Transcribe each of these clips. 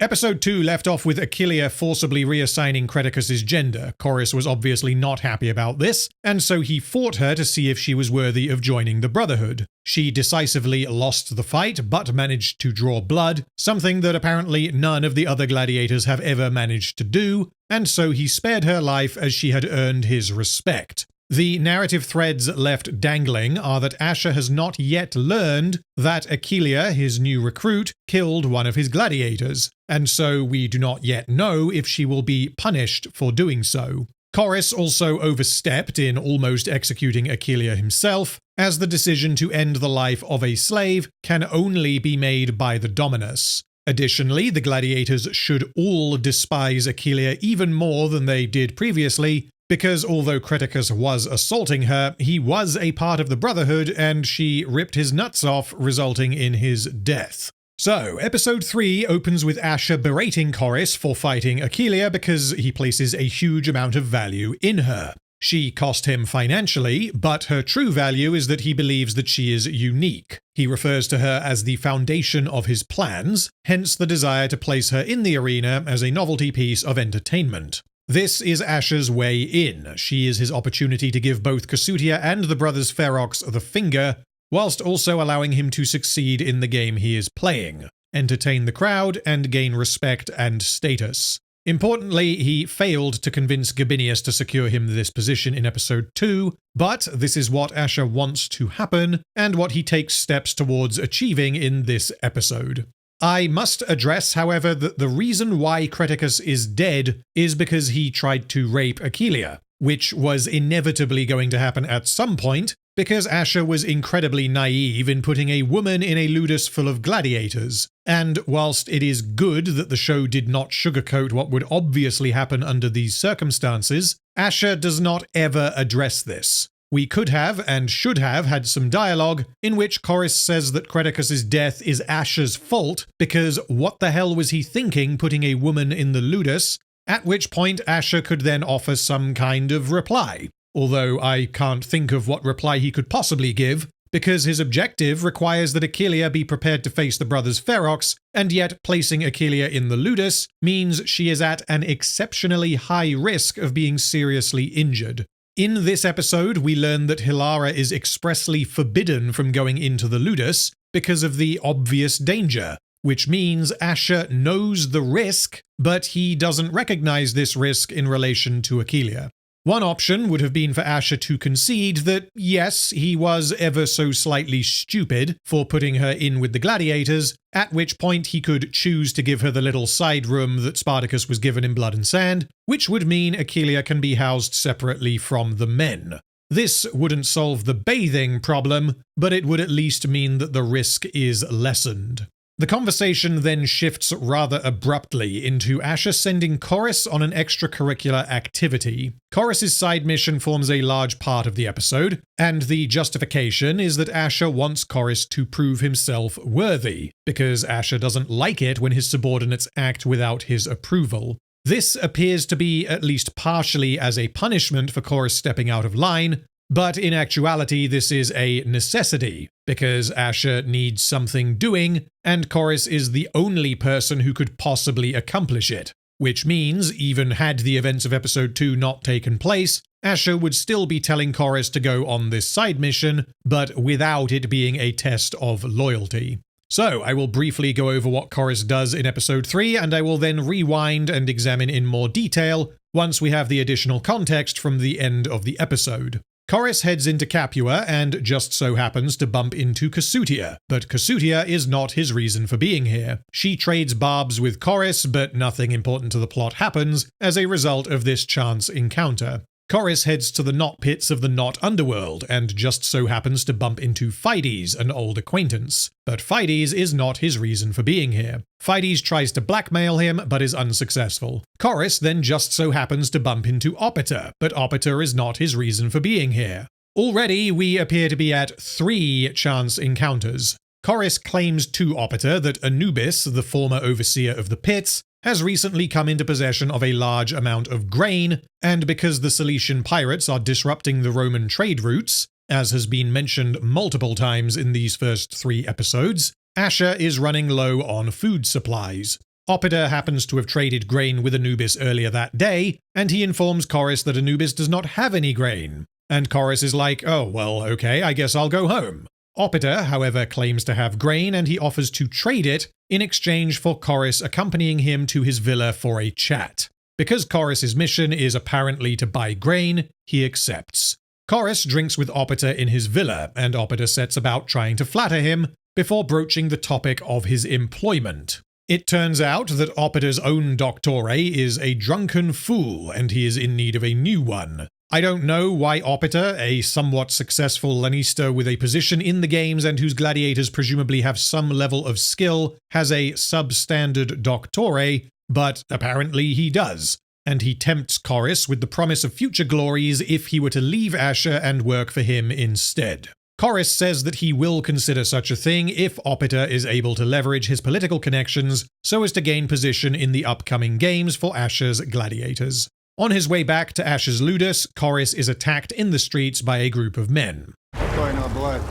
Episode 2 left off with Achillea forcibly reassigning Creticus's gender. Chorus was obviously not happy about this, and so he fought her to see if she was worthy of joining the Brotherhood. She decisively lost the fight, but managed to draw blood, something that apparently none of the other gladiators have ever managed to do, and so he spared her life as she had earned his respect. The narrative threads left dangling are that Ashur has not yet learned that Achillea, his new recruit, killed one of his gladiators, and so we do not yet know if she will be punished for doing so. Chorus also overstepped in almost executing Achillea himself, as the decision to end the life of a slave can only be made by the Dominus. Additionally, the gladiators should all despise Achillea even more than they did previously, because although Creticus was assaulting her, he was a part of the Brotherhood and she ripped his nuts off, resulting in his death. So, episode 3 opens with Ashur berating Chorus for fighting Achillea because he places a huge amount of value in her. She cost him financially, but her true value is that he believes that she is unique. He refers to her as the foundation of his plans, hence the desire to place her in the arena as a novelty piece of entertainment. This is Ashur's way in. She is his opportunity to give both Kasutia and the brothers Ferox the finger, whilst also allowing him to succeed in the game he is playing, entertain the crowd, and gain respect and status. Importantly, he failed to convince Gabinius to secure him this position in episode 2, but this is what Ashur wants to happen, and what he takes steps towards achieving in this episode. I must address, however, that the reason why Creticus is dead is because he tried to rape Achillea, which was inevitably going to happen at some point, because Ashur was incredibly naive in putting a woman in a ludus full of gladiators. And whilst it is good that the show did not sugarcoat what would obviously happen under these circumstances, Ashur does not ever address this. We could have and should have had some dialogue in which Chorus says that Creticus's death is Ashur's fault because what the hell was he thinking putting a woman in the ludus, at which point Ashur could then offer some kind of reply. Although I can't think of what reply he could possibly give, because his objective requires that Achillea be prepared to face the brothers Ferox, and yet placing Achillea in the ludus means she is at an exceptionally high risk of being seriously injured. In this episode, we learn that Hilara is expressly forbidden from going into the ludus because of the obvious danger, which means Ashur knows the risk, but he doesn't recognize this risk in relation to Achillea. One option would have been for Ashur to concede that, yes, he was ever so slightly stupid for putting her in with the gladiators, at which point he could choose to give her the little side room that Spartacus was given in Blood and Sand, which would mean Achillea can be housed separately from the men. This wouldn't solve the bathing problem, but it would at least mean that the risk is lessened. The conversation then shifts rather abruptly into Ashur sending Chorus on an extracurricular activity. Chorus's side mission forms a large part of the episode, and the justification is that Ashur wants Chorus to prove himself worthy, because Ashur doesn't like it when his subordinates act without his approval. This appears to be at least partially as a punishment for Chorus stepping out of line, but in actuality this is a necessity, because Ashur needs something doing, and Chorus is the only person who could possibly accomplish it. Which means, even had the events of episode 2 not taken place, Ashur would still be telling Chorus to go on this side mission, but without it being a test of loyalty. So, I will briefly go over what Chorus does in episode 3, and I will then rewind and examine in more detail once we have the additional context from the end of the episode. Chorus heads into Capua and just so happens to bump into Kasutia, but Kasutia is not his reason for being here. She trades barbs with Chorus, but nothing important to the plot happens as a result of this chance encounter. Chorus heads to the knot pits of the Knot Underworld and just so happens to bump into Fides, an old acquaintance. But Fides is not his reason for being here. Fides tries to blackmail him, but is unsuccessful. Chorus then just so happens to bump into Opiter, but Opiter is not his reason for being here. Already, we appear to be at 3 chance encounters. Chorus claims to Opiter that Anubis, the former overseer of the pits, has recently come into possession of a large amount of grain, and because the Cilician pirates are disrupting the Roman trade routes, as has been mentioned multiple times in these first 3 episodes, Ashur is running low on food supplies. Opiter happens to have traded grain with Anubis earlier that day, and he informs Chorus that Anubis does not have any grain. And Chorus is like, oh, well, okay, I guess I'll go home. Opiter, however, claims to have grain, and he offers to trade it in exchange for Chorus accompanying him to his villa for a chat. Because Chorus's mission is apparently to buy grain, he accepts. Chorus drinks with Opiter in his villa, and Opiter sets about trying to flatter him before broaching the topic of his employment. It turns out that Opiter's own doctore is a drunken fool, and he is in need of a new one. I don't know why Opiter, a somewhat successful lanista with a position in the games and whose gladiators presumably have some level of skill, has a substandard doctore, but apparently he does. And he tempts Chorus with the promise of future glories if he were to leave Ashur and work for him instead. Chorus says that he will consider such a thing if Opiter is able to leverage his political connections so as to gain position in the upcoming games for Ashur's gladiators. On his way back to Ashur's Ludus, Chorus is attacked in the streets by a group of men. Sorry, no blood.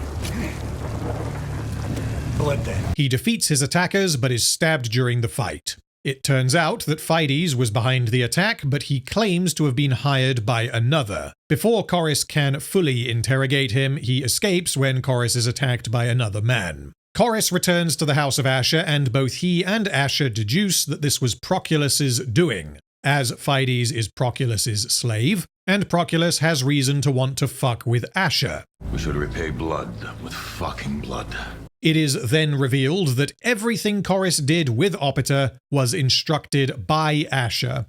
Blood then. He defeats his attackers but is stabbed during the fight. It turns out that Fides was behind the attack, but he claims to have been hired by another. Before Chorus can fully interrogate him, he escapes when Chorus is attacked by another man. Chorus returns to the House of Ashur, and both he and Ashur deduce that this was Proculus's doing, as Fides is Proculus's slave, and Proculus has reason to want to fuck with Ashur. We should repay blood with fucking blood. It is then revealed that everything Chorus did with Opiter was instructed by Ashur.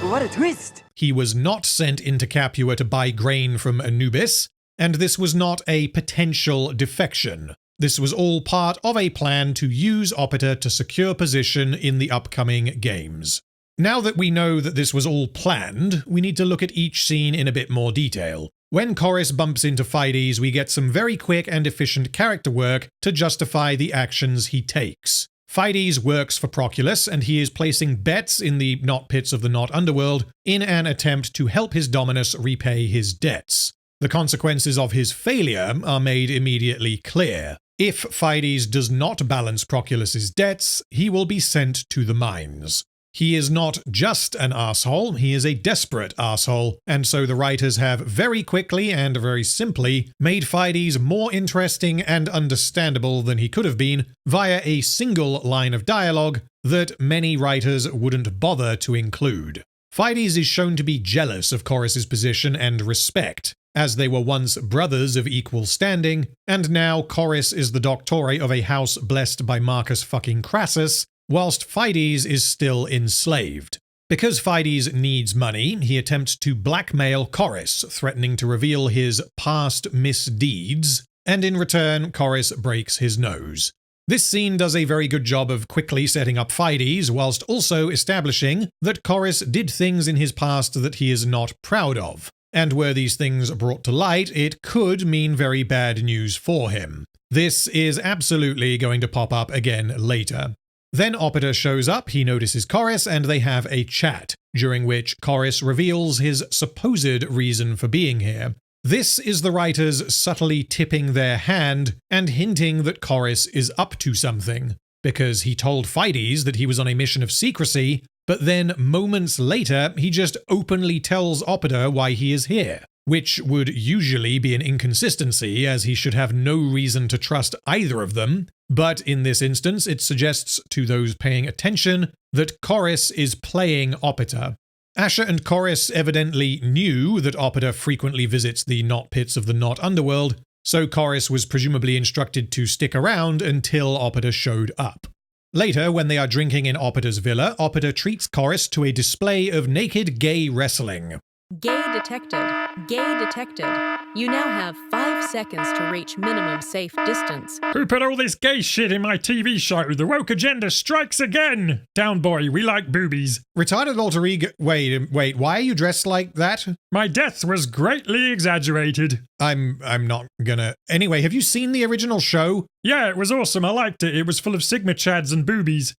What a twist! He was not sent into Capua to buy grain from Anubis, and this was not a potential defection. This was all part of a plan to use Opiter to secure position in the upcoming games. Now that we know that this was all planned, we need to look at each scene in a bit more detail. When Chorus bumps into Fides, we get some very quick and efficient character work to justify the actions he takes. Fides works for Proculus, and he is placing bets in the Not Pits of the Not Underworld in an attempt to help his Dominus repay his debts. The consequences of his failure are made immediately clear. If Fides does not balance Proculus's debts, he will be sent to the mines. He is not just an arsehole, he is a desperate arsehole, and so the writers have very quickly and very simply made Fides more interesting and understandable than he could have been via a single line of dialogue that many writers wouldn't bother to include. Fides is shown to be jealous of Chorus's position and respect, as they were once brothers of equal standing, and now Chorus is the doctore of a house blessed by Marcus fucking Crassus, whilst Fides is still enslaved. Because Fides needs money, he attempts to blackmail Chorus, threatening to reveal his past misdeeds, and in return, Chorus breaks his nose. This scene does a very good job of quickly setting up Fides, whilst also establishing that Chorus did things in his past that he is not proud of, and were these things brought to light, it could mean very bad news for him. This is absolutely going to pop up again later. Then Opiter shows up, he notices Chorus, and they have a chat, during which Chorus reveals his supposed reason for being here. This is the writers subtly tipping their hand and hinting that Chorus is up to something, because he told Fides that he was on a mission of secrecy, but then moments later he just openly tells Opiter why he is here, which would usually be an inconsistency as he should have no reason to trust either of them, but in this instance it suggests to those paying attention that Chorus is playing Opiter. Ashur and Chorus evidently knew that Opiter frequently visits the Not Pits of the Not Underworld, so Chorus was presumably instructed to stick around until Opiter showed up. Later, when they are drinking in Opiter's villa, Opiter treats Chorus to a display of naked gay wrestling. Gay detected. Gay detected. You now have 5 seconds to reach minimum safe distance. Who put all this gay shit in my TV show? The woke agenda strikes again! Down boy, we like boobies. Retarded alter ego— Wait, why are you dressed like that? My death was greatly exaggerated. I'm not gonna— Anyway, have you seen the original show? Yeah, it was awesome, I liked it. It was full of Sigma chads and boobies.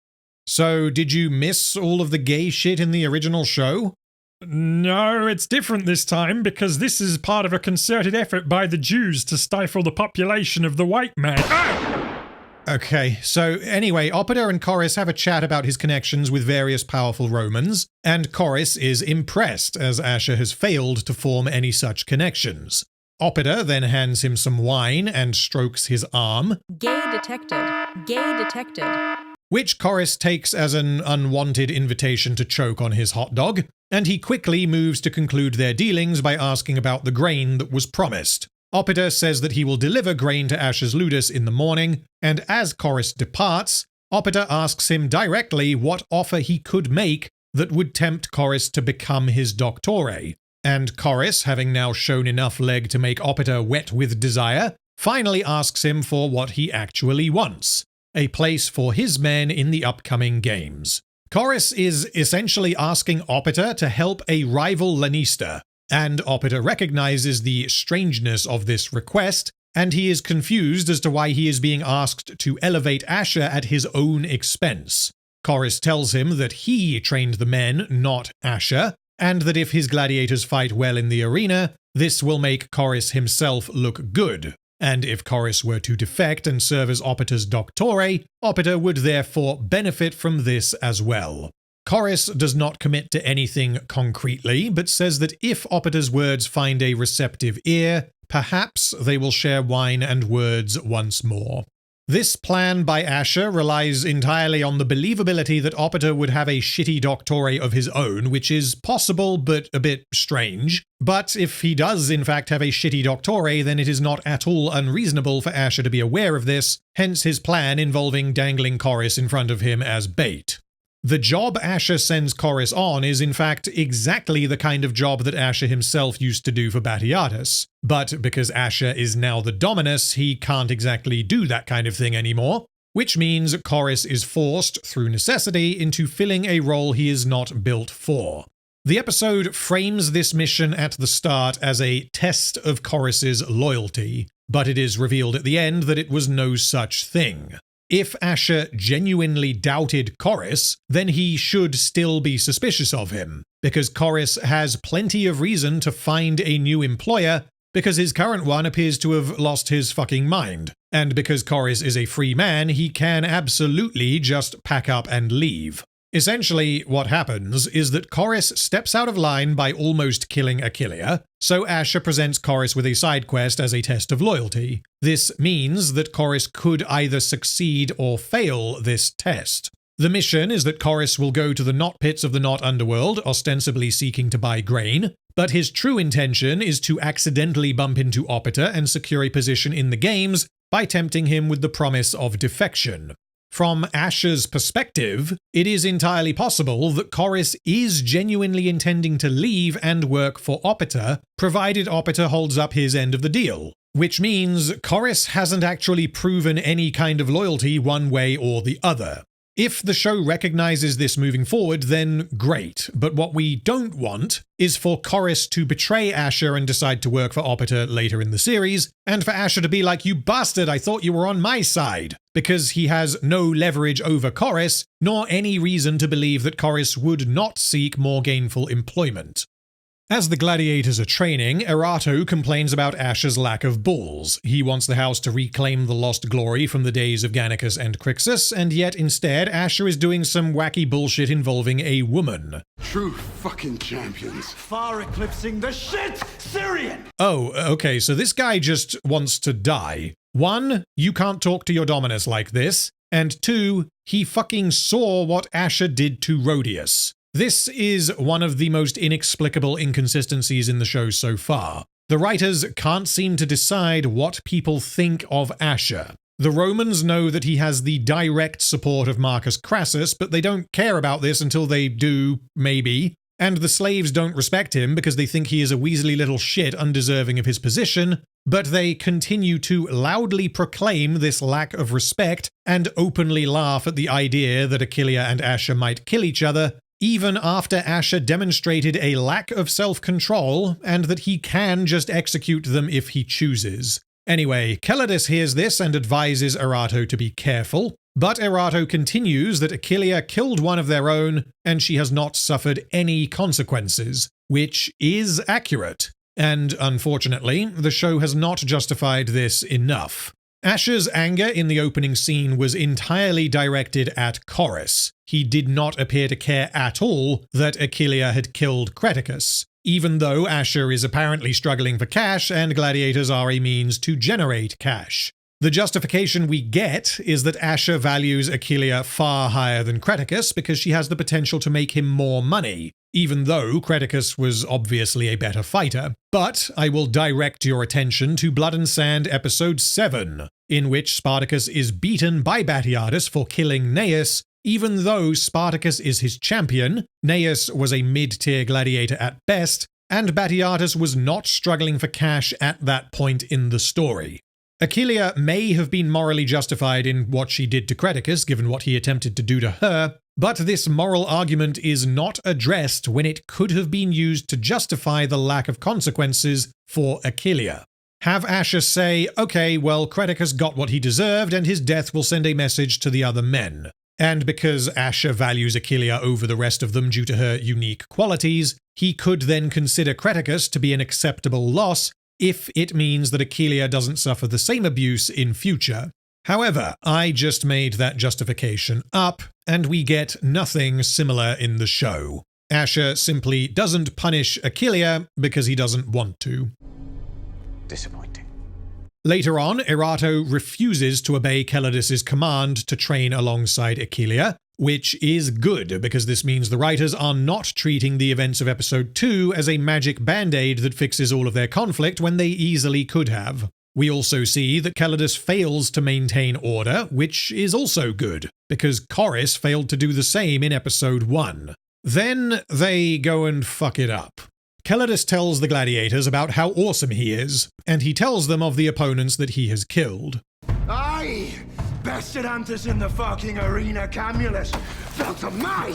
So, did you miss all of the gay shit in the original show? No, it's different this time because this is part of a concerted effort by the Jews to stifle the population of the white man. Ah! Okay, so anyway, Opida and Chorus have a chat about his connections with various powerful Romans, and Chorus is impressed as Ashur has failed to form any such connections. Opida then hands him some wine and strokes his arm. Gay detected. Gay detected. Which Chorus takes as an unwanted invitation to choke on his hot dog, and he quickly moves to conclude their dealings by asking about the grain that was promised. Opida says that he will deliver grain to Ashur's Ludus in the morning, and as Chorus departs, Opida asks him directly what offer he could make that would tempt Chorus to become his doctore. And Chorus, having now shown enough leg to make Opida wet with desire, finally asks him for what he actually wants: a place for his men in the upcoming games. Chorus is essentially asking Opida to help a rival Lanista, and Opida recognizes the strangeness of this request, and he is confused as to why he is being asked to elevate Ashur at his own expense. Chorus tells him that he trained the men, not Ashur, and that if his gladiators fight well in the arena, this will make Chorus himself look good. And if Chorus were to defect and serve as Opida's doctore, Opida would therefore benefit from this as well. Chorus does not commit to anything concretely, but says that if Opida's words find a receptive ear, perhaps they will share wine and words once more. This plan by Ashur relies entirely on the believability that Opida would have a shitty doctore of his own, which is possible but a bit strange. But if he does in fact have a shitty doctore, then it is not at all unreasonable for Ashur to be aware of this, hence his plan involving dangling Chorus in front of him as bait. The job Ashur sends Chorus on is in fact exactly the kind of job that Ashur himself used to do for Batiatus, but because Ashur is now the Dominus, he can't exactly do that kind of thing anymore, which means Chorus is forced, through necessity, into filling a role he is not built for. The episode frames this mission at the start as a test of Chorus's loyalty, but it is revealed at the end that it was no such thing. If Ashur genuinely doubted Chorus, then he should still be suspicious of him, because Chorus has plenty of reason to find a new employer, because his current one appears to have lost his fucking mind. And because Chorus is a free man, he can absolutely just pack up and leave. Essentially, what happens is that Chorus steps out of line by almost killing Achillea, so Ashur presents Chorus with a side quest as a test of loyalty. This means that Chorus could either succeed or fail this test. The mission is that Chorus will go to the knot pits of the Knot Underworld, ostensibly seeking to buy grain, but his true intention is to accidentally bump into Opida and secure a position in the games by tempting him with the promise of defection. From Ashur's perspective, it is entirely possible that Chorus is genuinely intending to leave and work for Opida, provided Opida holds up his end of the deal. Which means Chorus hasn't actually proven any kind of loyalty one way or the other. If the show recognizes this moving forward, then great, but what we don't want is for Chorus to betray Ashur and decide to work for Opida later in the series, and for Ashur to be like, "You bastard, I thought you were on my side," because he has no leverage over Chorus, nor any reason to believe that Chorus would not seek more gainful employment. As the gladiators are training, Erato complains about Ashur's lack of balls. He wants the house to reclaim the lost glory from the days of Gannicus and Crixus, and yet instead Ashur is doing some wacky bullshit involving a woman. True fucking champions. Far eclipsing the shit Syrian! Oh, okay, so this guy just wants to die. 1, you can't talk to your Dominus like this, and 2, he fucking saw what Ashur did to Rhodius. This is one of the most inexplicable inconsistencies in the show so far. The writers can't seem to decide what people think of Ashur. The Romans know that he has the direct support of Marcus Crassus, but they don't care about this until they do, maybe. And the slaves don't respect him because they think he is a weaselly little shit undeserving of his position, but they continue to loudly proclaim this lack of respect and openly laugh at the idea that Achillea and Ashur might kill each other, even after Ashur demonstrated a lack of self-control and that he can just execute them if he chooses. Anyway, Celadus hears this and advises Erato to be careful, but Erato continues that Achillea killed one of their own and she has not suffered any consequences, which is accurate. And unfortunately, the show has not justified this enough. Ashur's anger in the opening scene was entirely directed at Chorus. He did not appear to care at all that Achillea had killed Creticus, even though Ashur is apparently struggling for cash and gladiators are a means to generate cash. The justification we get is that Ashur values Achillea far higher than Creticus because she has the potential to make him more money, even though Creticus was obviously a better fighter. But I will direct your attention to Blood and Sand episode 7, in which Spartacus is beaten by Batiatus for killing Gnaeus, even though Spartacus is his champion. Gnaeus was a mid-tier gladiator at best, and Batiatus was not struggling for cash at that point in the story. Achillea may have been morally justified in what she did to Creticus, given what he attempted to do to her, but this moral argument is not addressed when it could have been used to justify the lack of consequences for Achillea. Have Ashur say, okay, well, Creticus got what he deserved and his death will send a message to the other men. And because Ashur values Achillea over the rest of them due to her unique qualities, he could then consider Creticus to be an acceptable loss if it means that Achillea doesn't suffer the same abuse in future. However, I just made that justification up, and we get nothing similar in the show. Ashur simply doesn't punish Achillea because he doesn't want to. Disappointing. Later on, Erato refuses to obey Calidus' command to train alongside Achillea, which is good because this means the writers are not treating the events of episode 2 as a magic band-aid that fixes all of their conflict when they easily could have. We also see that Calidus fails to maintain order, which is also good, because Chorus failed to do the same in episode 1. Then they go and fuck it up. Calidus tells the gladiators about how awesome he is, and he tells them of the opponents that he has killed. I bested Antus in the fucking arena, Camulus. Fell to my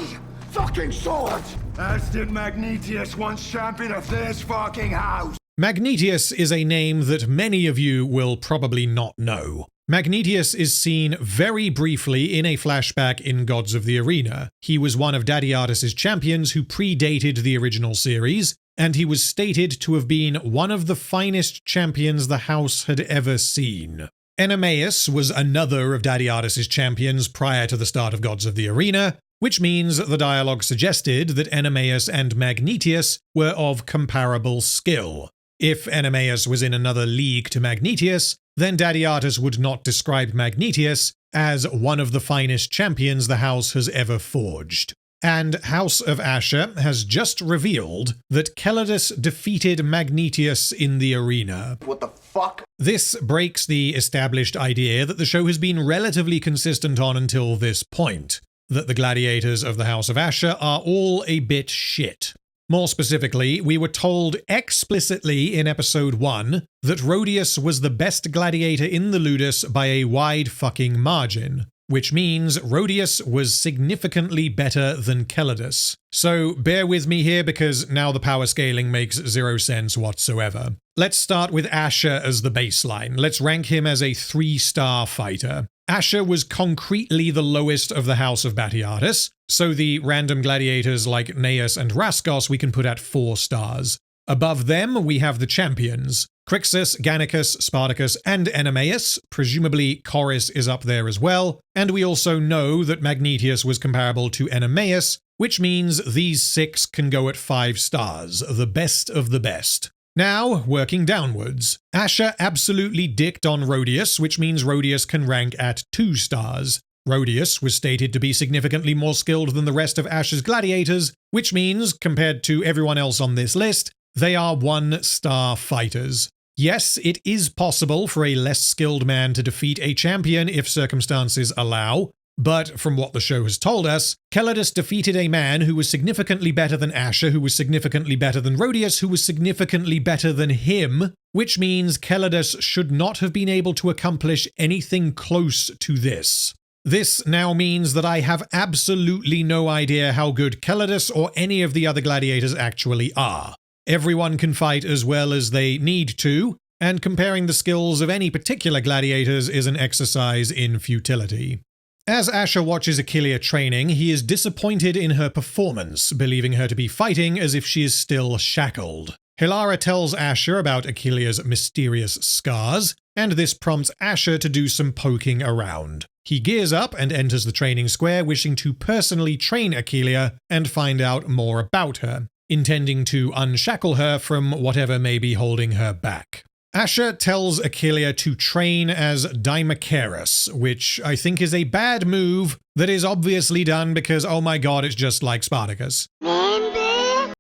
fucking sword. As did Magnetius, once champion of this fucking house. Magnetius is a name that many of you will probably not know. Magnetius is seen very briefly in a flashback in Gods of the Arena. He was one of Dadiatus' champions who predated the original series, and he was stated to have been one of the finest champions the house had ever seen. Enemaeus was another of Dadiatus' champions prior to the start of Gods of the Arena, which means the dialogue suggested that Enemaeus and Magnetius were of comparable skill. If Enemaeus was in another league to Magnetius, then Dadiatus would not describe Magnetius as one of the finest champions the house has ever forged. And House of Ashur has just revealed that Calidus defeated Magnetius in the arena. What the fuck? This breaks the established idea that the show has been relatively consistent on until this point, that the gladiators of the House of Ashur are all a bit shit. More specifically, we were told explicitly in episode 1 that Rhodius was the best gladiator in the Ludus by a wide fucking margin, which means Rhodius was significantly better than Calidus. So bear with me here because now the power scaling makes zero sense whatsoever. Let's start with Ashur as the baseline. Let's rank him as a 3-star fighter. Ashur was concretely the lowest of the House of Batiatus, so the random gladiators like Gnaeus and Raskos we can put at 4 stars. Above them, we have the champions. Crixus, Gannicus, Spartacus, and Enemaeus. Presumably Chorus is up there as well. And we also know that Magnetius was comparable to Enemaeus, which means these 6 can go at 5 stars, the best of the best. Now, working downwards. Ashur absolutely dicked on Rhodius, which means Rhodius can rank at 2 stars. Rhodius was stated to be significantly more skilled than the rest of Ashur's gladiators, which means, compared to everyone else on this list, they are 1-star fighters. Yes, it is possible for a less skilled man to defeat a champion if circumstances allow, but from what the show has told us, Calidus defeated a man who was significantly better than Ashur, who was significantly better than Rhodius, who was significantly better than him, which means Calidus should not have been able to accomplish anything close to this. This now means that I have absolutely no idea how good Calidus or any of the other gladiators actually are. Everyone can fight as well as they need to, and comparing the skills of any particular gladiators is an exercise in futility. As Ashur watches Achillea training, he is disappointed in her performance, believing her to be fighting as if she is still shackled. Hilara tells Ashur about Achillea's mysterious scars, and this prompts Ashur to do some poking around. He gears up and enters the training square, wishing to personally train Achillea and find out more about her, intending to unshackle her from whatever may be holding her back. Ashur tells Achillea to train as Dimachorus, which I think is a bad move that is obviously done because, oh my god, it's just like Spartacus.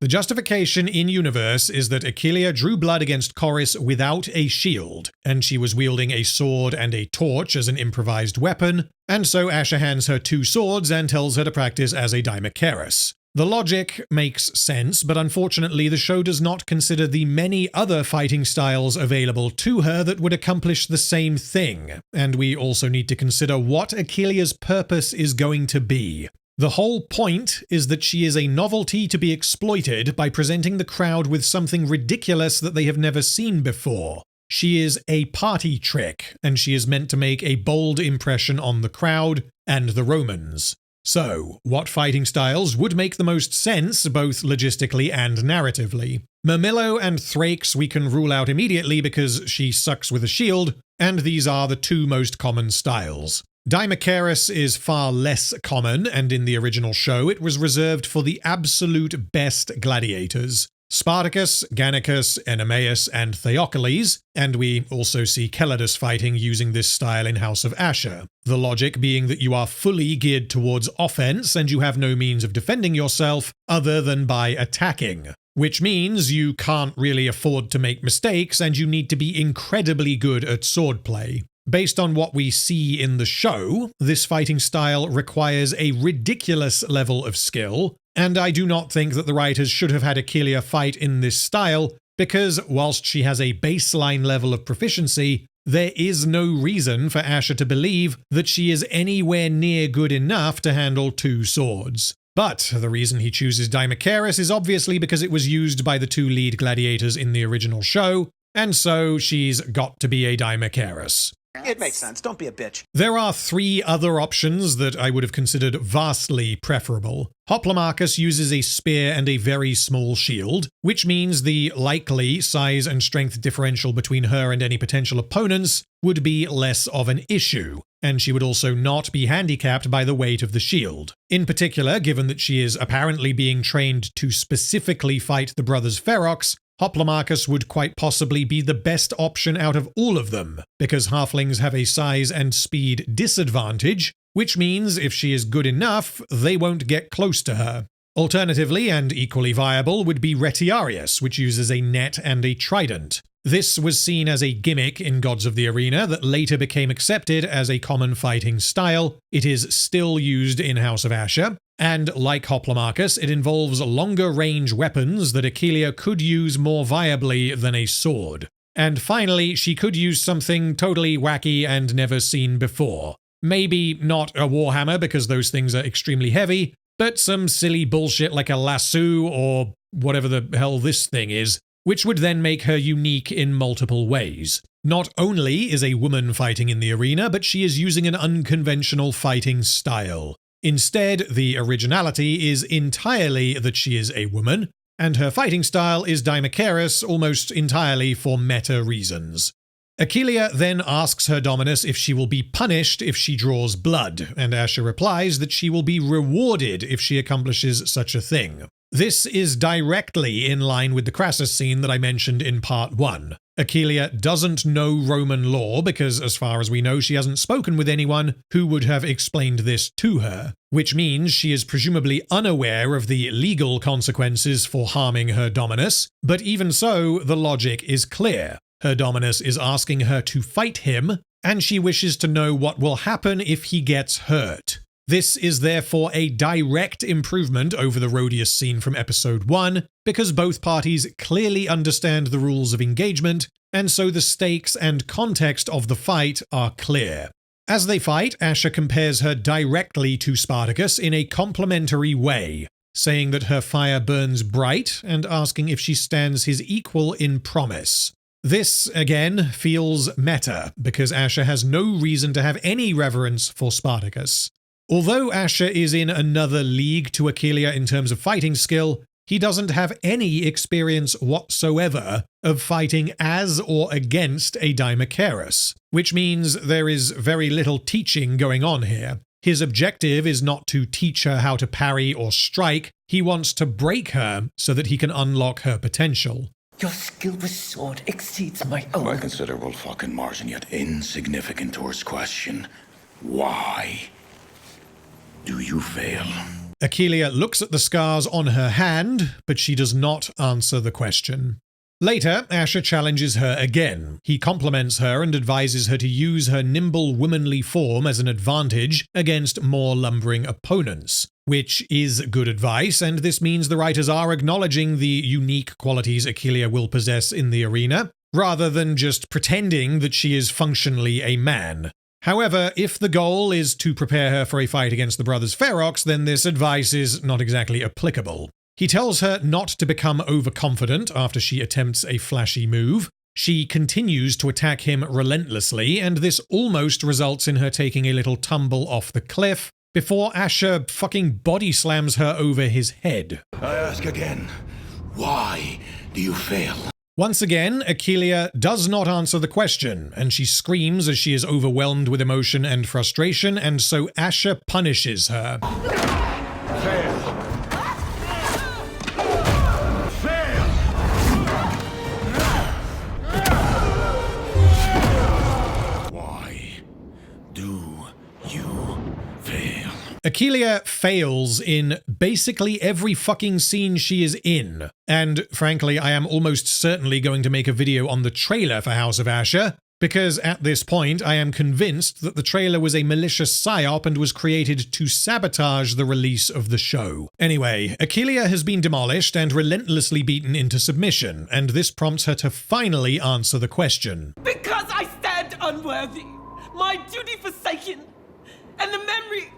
The justification in-universe is that Achillea drew blood against Chorus without a shield, and she was wielding a sword and a torch as an improvised weapon, and so Ashur hands her 2 swords and tells her to practice as a Dimachorus. The logic makes sense, but unfortunately the show does not consider the many other fighting styles available to her that would accomplish the same thing, and we also need to consider what Achillea's purpose is going to be. The whole point is that she is a novelty to be exploited by presenting the crowd with something ridiculous that they have never seen before. She is a party trick, and she is meant to make a bold impression on the crowd and the Romans. So, what fighting styles would make the most sense, both logistically and narratively? Murmillo and Thrakes we can rule out immediately because she sucks with a shield, and these are the 2 most common styles. Dimachorus is far less common, and in the original show it was reserved for the absolute best gladiators. Spartacus, Gannicus, Enemaeus, and Theocles, and we also see Celadus fighting using this style in House of Ashur. The logic being that you are fully geared towards offense and you have no means of defending yourself other than by attacking. Which means you can't really afford to make mistakes and you need to be incredibly good at swordplay. Based on what we see in the show, this fighting style requires a ridiculous level of skill, and I do not think that the writers should have had Achillea fight in this style, because whilst she has a baseline level of proficiency, there is no reason for Ashur to believe that she is anywhere near good enough to handle 2 swords. But the reason he chooses Dimachorus is obviously because it was used by the 2 lead gladiators in the original show, and so she's got to be a Dimachorus. It makes sense. Don't be a bitch. There are 3 other options that I would have considered vastly preferable. Hoplomachus uses a spear and a very small shield, which means the likely size and strength differential between her and any potential opponents would be less of an issue, and she would also not be handicapped by the weight of the shield. In particular, given that she is apparently being trained to specifically fight the brothers Ferox, Hoplomachus would quite possibly be the best option out of all of them, because halflings have a size and speed disadvantage, which means if she is good enough, they won't get close to her. Alternatively, and equally viable, would be Retiarius, which uses a net and a trident. This was seen as a gimmick in Gods of the Arena that later became accepted as a common fighting style. It is still used in House of Ashur, and like Hoplomachus, it involves longer range weapons that Achillea could use more viably than a sword. And finally, she could use something totally wacky and never seen before. Maybe not a warhammer because those things are extremely heavy, but some silly bullshit like a lasso or whatever the hell this thing is, which would then make her unique in multiple ways. Not only is a woman fighting in the arena, but she is using an unconventional fighting style. Instead, the originality is entirely that she is a woman, and her fighting style is Dimachorus almost entirely for meta reasons. Achillea then asks her Dominus if she will be punished if she draws blood, and Ashur replies that she will be rewarded if she accomplishes such a thing. This is directly in line with the Crassus scene that I mentioned in part 1. Achillea doesn't know Roman law because, as far as we know, she hasn't spoken with anyone who would have explained this to her, which means she is presumably unaware of the legal consequences for harming her Dominus, but even so, the logic is clear. Her Dominus is asking her to fight him, and she wishes to know what will happen if he gets hurt. This is therefore a direct improvement over the Rhodius scene from episode 1, because both parties clearly understand the rules of engagement, and so the stakes and context of the fight are clear. As they fight, Ashur compares her directly to Spartacus in a complimentary way, saying that her fire burns bright and asking if she stands his equal in promise. This, again, feels meta, because Ashur has no reason to have any reverence for Spartacus. Although Ashur is in another league to Achillea in terms of fighting skill, He doesn't have any experience whatsoever of fighting as or against a Dimachorus, which means there is very little teaching going on here. His objective is not to teach her how to parry or strike, he wants to break her so that he can unlock her potential. Your skill with sword exceeds my own. By considerable fucking margin, yet insignificant to his question. Why do you fail? Achilea looks at the scars on her hand, but she does not answer the question. Later, Ashur challenges her again. He compliments her and advises her to use her nimble womanly form as an advantage against more lumbering opponents, which is good advice, and this means the writers are acknowledging the unique qualities Achilea will possess in the arena, rather than just pretending that she is functionally a man. However, if the goal is to prepare her for a fight against the brothers Ferox, then this advice is not exactly applicable. He tells her not to become overconfident after she attempts a flashy move. She continues to attack him relentlessly, and this almost results in her taking a little tumble off the cliff before Ashur fucking body slams her over his head. I ask again, why do you fail? Once again, Achilea does not answer the question, and she screams as she is overwhelmed with emotion and frustration, and so Ashur punishes her. Fail. Achilea fails in basically every fucking scene she is in, and frankly, I am almost certainly going to make a video on the trailer for House of Ashur, because at this point I am convinced that the trailer was a malicious psyop and was created to sabotage the release of the show. Anyway, Achilea has been demolished and relentlessly beaten into submission, and this prompts her to finally answer the question. Because I stand unworthy, my duty forsaken, and the memory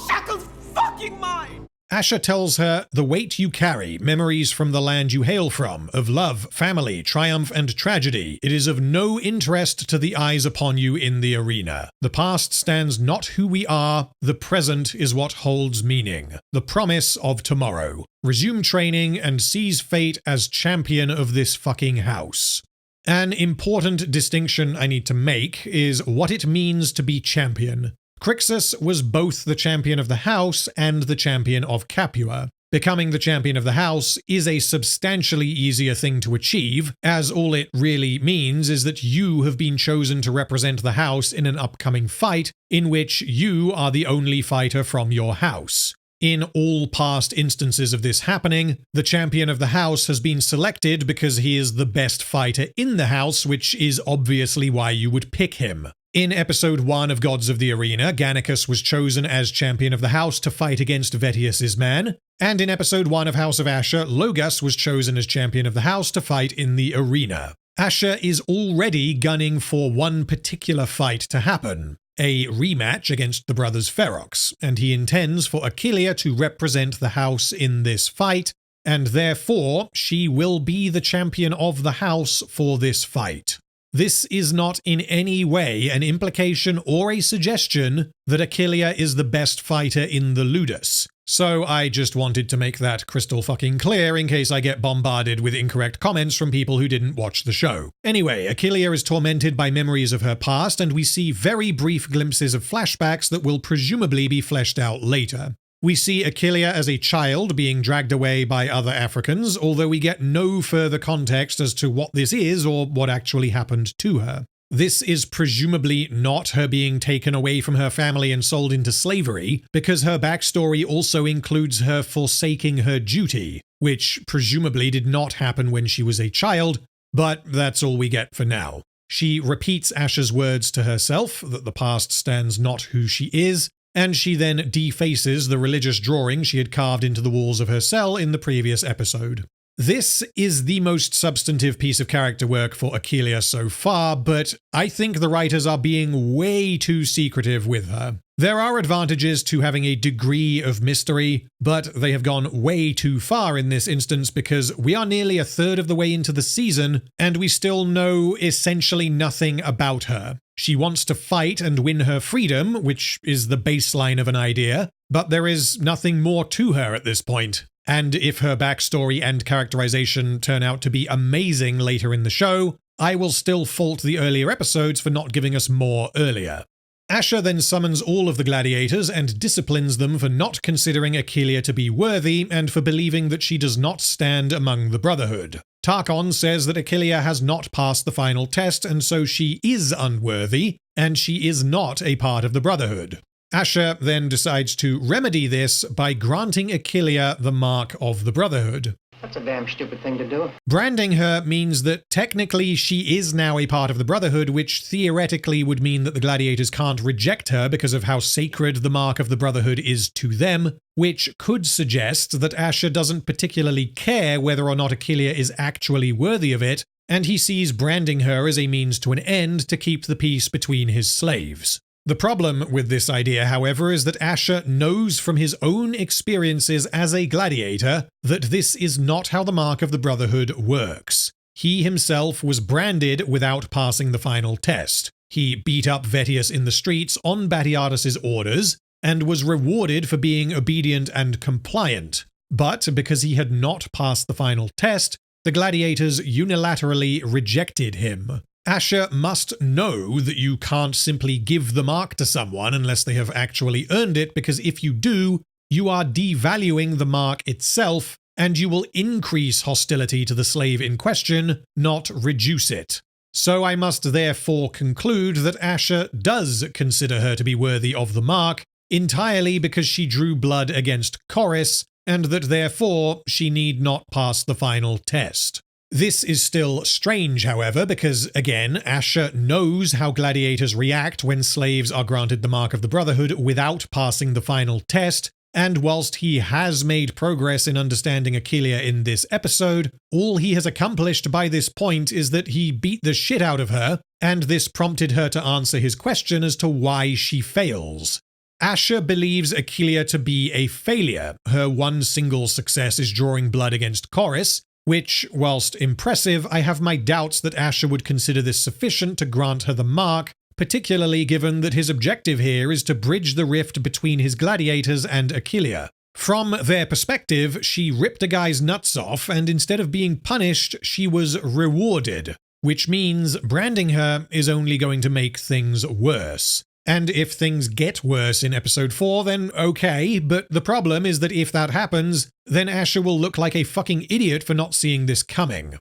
shackles fucking mine! Ashur tells her, the weight you carry, memories from the land you hail from, of love, family, triumph, and tragedy, it is of no interest to the eyes upon you in the arena. The past stands not who we are, the present is what holds meaning. The promise of tomorrow. Resume training and seize fate as champion of this fucking house. An important distinction I need to make is what it means to be champion. Crixus was both the champion of the house and the champion of Capua. Becoming the champion of the house is a substantially easier thing to achieve, as all it really means is that you have been chosen to represent the house in an upcoming fight, in which you are the only fighter from your house. In all past instances of this happening, the champion of the house has been selected because he is the best fighter in the house, which is obviously why you would pick him. In episode 1 of Gods of the Arena, Gannicus was chosen as champion of the house to fight against Vetius's man, and in episode 1 of House of Ashur, Logas was chosen as champion of the house to fight in the arena. Ashur is already gunning for one particular fight to happen, a rematch against the brothers Ferox, and he intends for Achilea to represent the house in this fight, and therefore she will be the champion of the house for this fight. This is not in any way an implication or a suggestion that Achilea is the best fighter in the Ludus. So I just wanted to make that crystal fucking clear in case I get bombarded with incorrect comments from people who didn't watch the show. Anyway, Achilea is tormented by memories of her past, and we see very brief glimpses of flashbacks that will presumably be fleshed out later. We see Achilea as a child being dragged away by other Africans, although we get no further context as to what this is or what actually happened to her. This is presumably not her being taken away from her family and sold into slavery, because her backstory also includes her forsaking her duty, which presumably did not happen when she was a child, but that's all we get for now. She repeats Ashur's words to herself, that the past stands not who she is, and she then defaces the religious drawing she had carved into the walls of her cell in the previous episode. This is the most substantive piece of character work for Achilea so far, but I think the writers are being way too secretive with her. There are advantages to having a degree of mystery, but they have gone way too far in this instance because we are nearly a third of the way into the season, and we still know essentially nothing about her. She wants to fight and win her freedom, which is the baseline of an idea, but there is nothing more to her at this point. And if her backstory and characterization turn out to be amazing later in the show, I will still fault the earlier episodes for not giving us more earlier. Ashur then summons all of the gladiators and disciplines them for not considering Achilea to be worthy and for believing that she does not stand among the Brotherhood. Tarchon says that Achilea has not passed the final test and so she is unworthy, and she is not a part of the Brotherhood. Ashur then decides to remedy this by granting Achilea the mark of the Brotherhood. That's a damn stupid thing to do. Branding her means that technically she is now a part of the Brotherhood, which theoretically would mean that the gladiators can't reject her because of how sacred the mark of the Brotherhood is to them, which could suggest that Ashur doesn't particularly care whether or not Achilea is actually worthy of it, and he sees branding her as a means to an end to keep the peace between his slaves. The problem with this idea, however, is that Ashur knows from his own experiences as a gladiator that this is not how the mark of the Brotherhood works. He himself was branded without passing the final test. He beat up Vettius in the streets on Batiatus's orders and was rewarded for being obedient and compliant. But because he had not passed the final test, the gladiators unilaterally rejected him. Ashur must know that you can't simply give the mark to someone unless they have actually earned it, because if you do, you are devaluing the mark itself, and you will increase hostility to the slave in question, not reduce it. So I must therefore conclude that Ashur does consider her to be worthy of the mark, entirely because she drew blood against Chorus, and that therefore she need not pass the final test. This is still strange, however, because, again, Ashur knows how gladiators react when slaves are granted the mark of the Brotherhood without passing the final test, and whilst he has made progress in understanding Achilea in this episode, all he has accomplished by this point is that he beat the shit out of her, and this prompted her to answer his question as to why she fails. Ashur believes Achilea to be a failure. Her one single success is drawing blood against Chorus, which, whilst impressive, I have my doubts that Ashur would consider this sufficient to grant her the mark, particularly given that his objective here is to bridge the rift between his gladiators and Achilea. From their perspective, she ripped a guy's nuts off, and instead of being punished, she was rewarded, which means branding her is only going to make things worse. And if things get worse in episode 4, then okay, but the problem is that if that happens, then Ashur will look like a fucking idiot for not seeing this coming.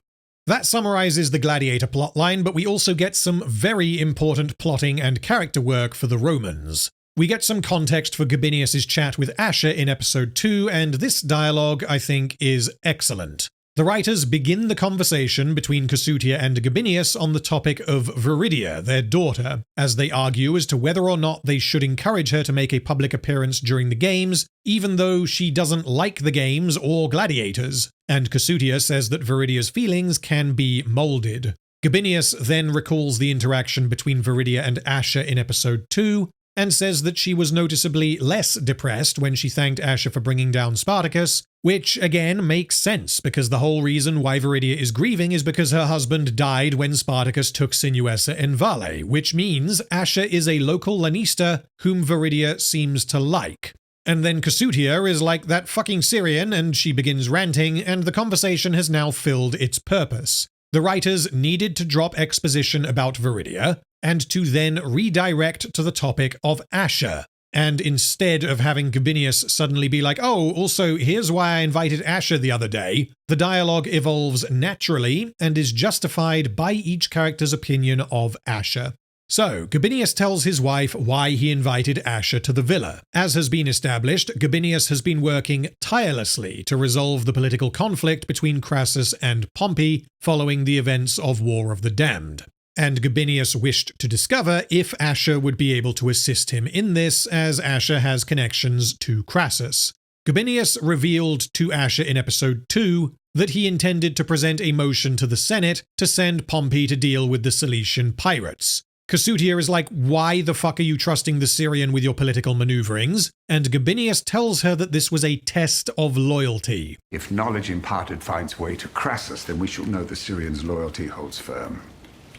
That summarizes the gladiator plotline, but we also get some very important plotting and character work for the Romans. We get some context for Gabinius's chat with Ashur in episode 2, and this dialogue, I think, is excellent. The writers begin the conversation between Casutia and Gabinius on the topic of Viridia, their daughter, as they argue as to whether or not they should encourage her to make a public appearance during the games, even though she doesn't like the games or gladiators, and Casutia says that Viridia's feelings can be molded. Gabinius then recalls the interaction between Viridia and Ashur in episode 2, and says that she was noticeably less depressed when she thanked Ashur for bringing down Spartacus, which again makes sense because the whole reason why Viridia is grieving is because her husband died when Spartacus took Sinuessa and Vale, which means Ashur is a local Lanista whom Viridia seems to like. And then Casutia is like that fucking Syrian and she begins ranting, and the conversation has now filled its purpose. The writers needed to drop exposition about Viridia, and to then redirect to the topic of Ashur. And instead of having Gabinius suddenly be like, oh, also, here's why I invited Ashur the other day, the dialogue evolves naturally and is justified by each character's opinion of Ashur. So, Gabinius tells his wife why he invited Ashur to the villa. As has been established, Gabinius has been working tirelessly to resolve the political conflict between Crassus and Pompey following the events of War of the Damned. And Gabinius wished to discover if Ashur would be able to assist him in this, as Ashur has connections to Crassus. Gabinius revealed to Ashur in episode 2 that he intended to present a motion to the Senate to send Pompey to deal with the Cilician pirates. Casutia is like, why the fuck are you trusting the Syrian with your political maneuverings? And Gabinius tells her that this was a test of loyalty. If knowledge imparted finds way to Crassus, then we shall know the Syrian's loyalty holds firm.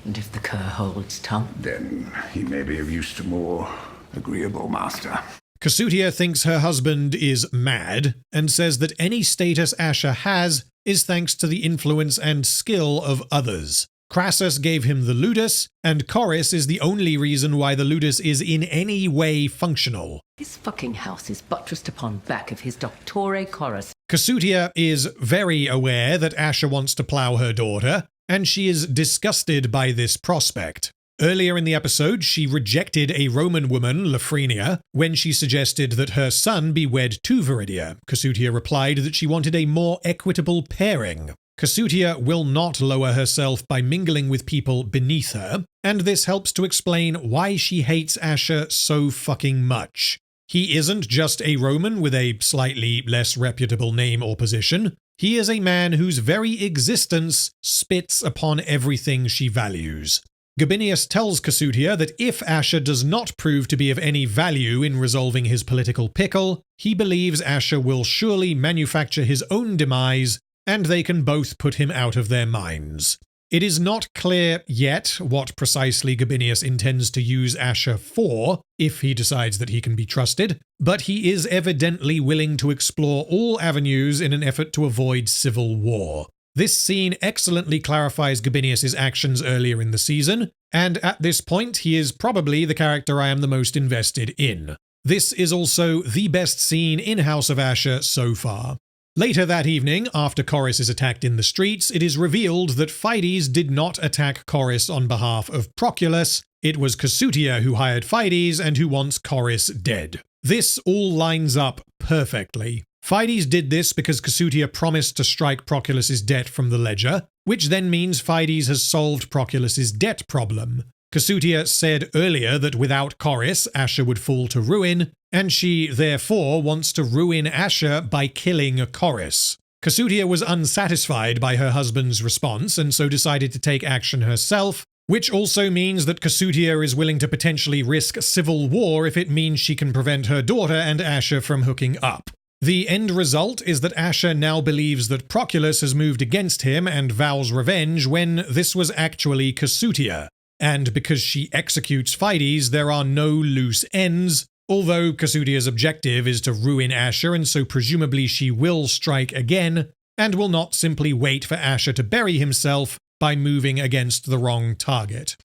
And if the cur holds tongue? Then he may be of use to more agreeable master. Kasutia thinks her husband is mad and says that any status Ashur has is thanks to the influence and skill of others. Crassus gave him the ludus, and Chorus is the only reason why the ludus is in any way functional. His fucking house is buttressed upon back of his doctore chorus. Kasutia is very aware that Ashur wants to plow her daughter, and she is disgusted by this prospect. Earlier in the episode, she rejected a Roman woman, Lafrenia, when she suggested that her son be wed to Viridia. Kasutia replied that she wanted a more equitable pairing. Kasutia will not lower herself by mingling with people beneath her, and this helps to explain why she hates Ashur so fucking much. He isn't just a Roman with a slightly less reputable name or position. He is a man whose very existence spits upon everything she values. Gabinius tells Kasutia that if Ashur does not prove to be of any value in resolving his political pickle, he believes Ashur will surely manufacture his own demise, and they can both put him out of their minds. It is not clear yet what precisely Gabinius intends to use Ashur for, if he decides that he can be trusted, but he is evidently willing to explore all avenues in an effort to avoid civil war. This scene excellently clarifies Gabinius' actions earlier in the season, and at this point he is probably the character I am the most invested in. This is also the best scene in House of Ashur so far. Later that evening, after Chorus is attacked in the streets, it is revealed that Fides did not attack Chorus on behalf of Proculus. It was Kasutia who hired Fides and who wants Chorus dead. This all lines up perfectly. Fides did this because Kasutia promised to strike Proculus's debt from the ledger, which then means Fides has solved Proculus's debt problem. Kasutia said earlier that without Chorus, Ashur would fall to ruin, and she therefore wants to ruin Ashur by killing Chorus. Kasutia was unsatisfied by her husband's response and so decided to take action herself, which also means that Kasutia is willing to potentially risk civil war if it means she can prevent her daughter and Ashur from hooking up. The end result is that Ashur now believes that Proculus has moved against him and vows revenge when this was actually Kasutia. And because she executes Fides, there are no loose ends, although Kasutia's objective is to ruin Ashur, and so presumably she will strike again, and will not simply wait for Ashur to bury himself by moving against the wrong target.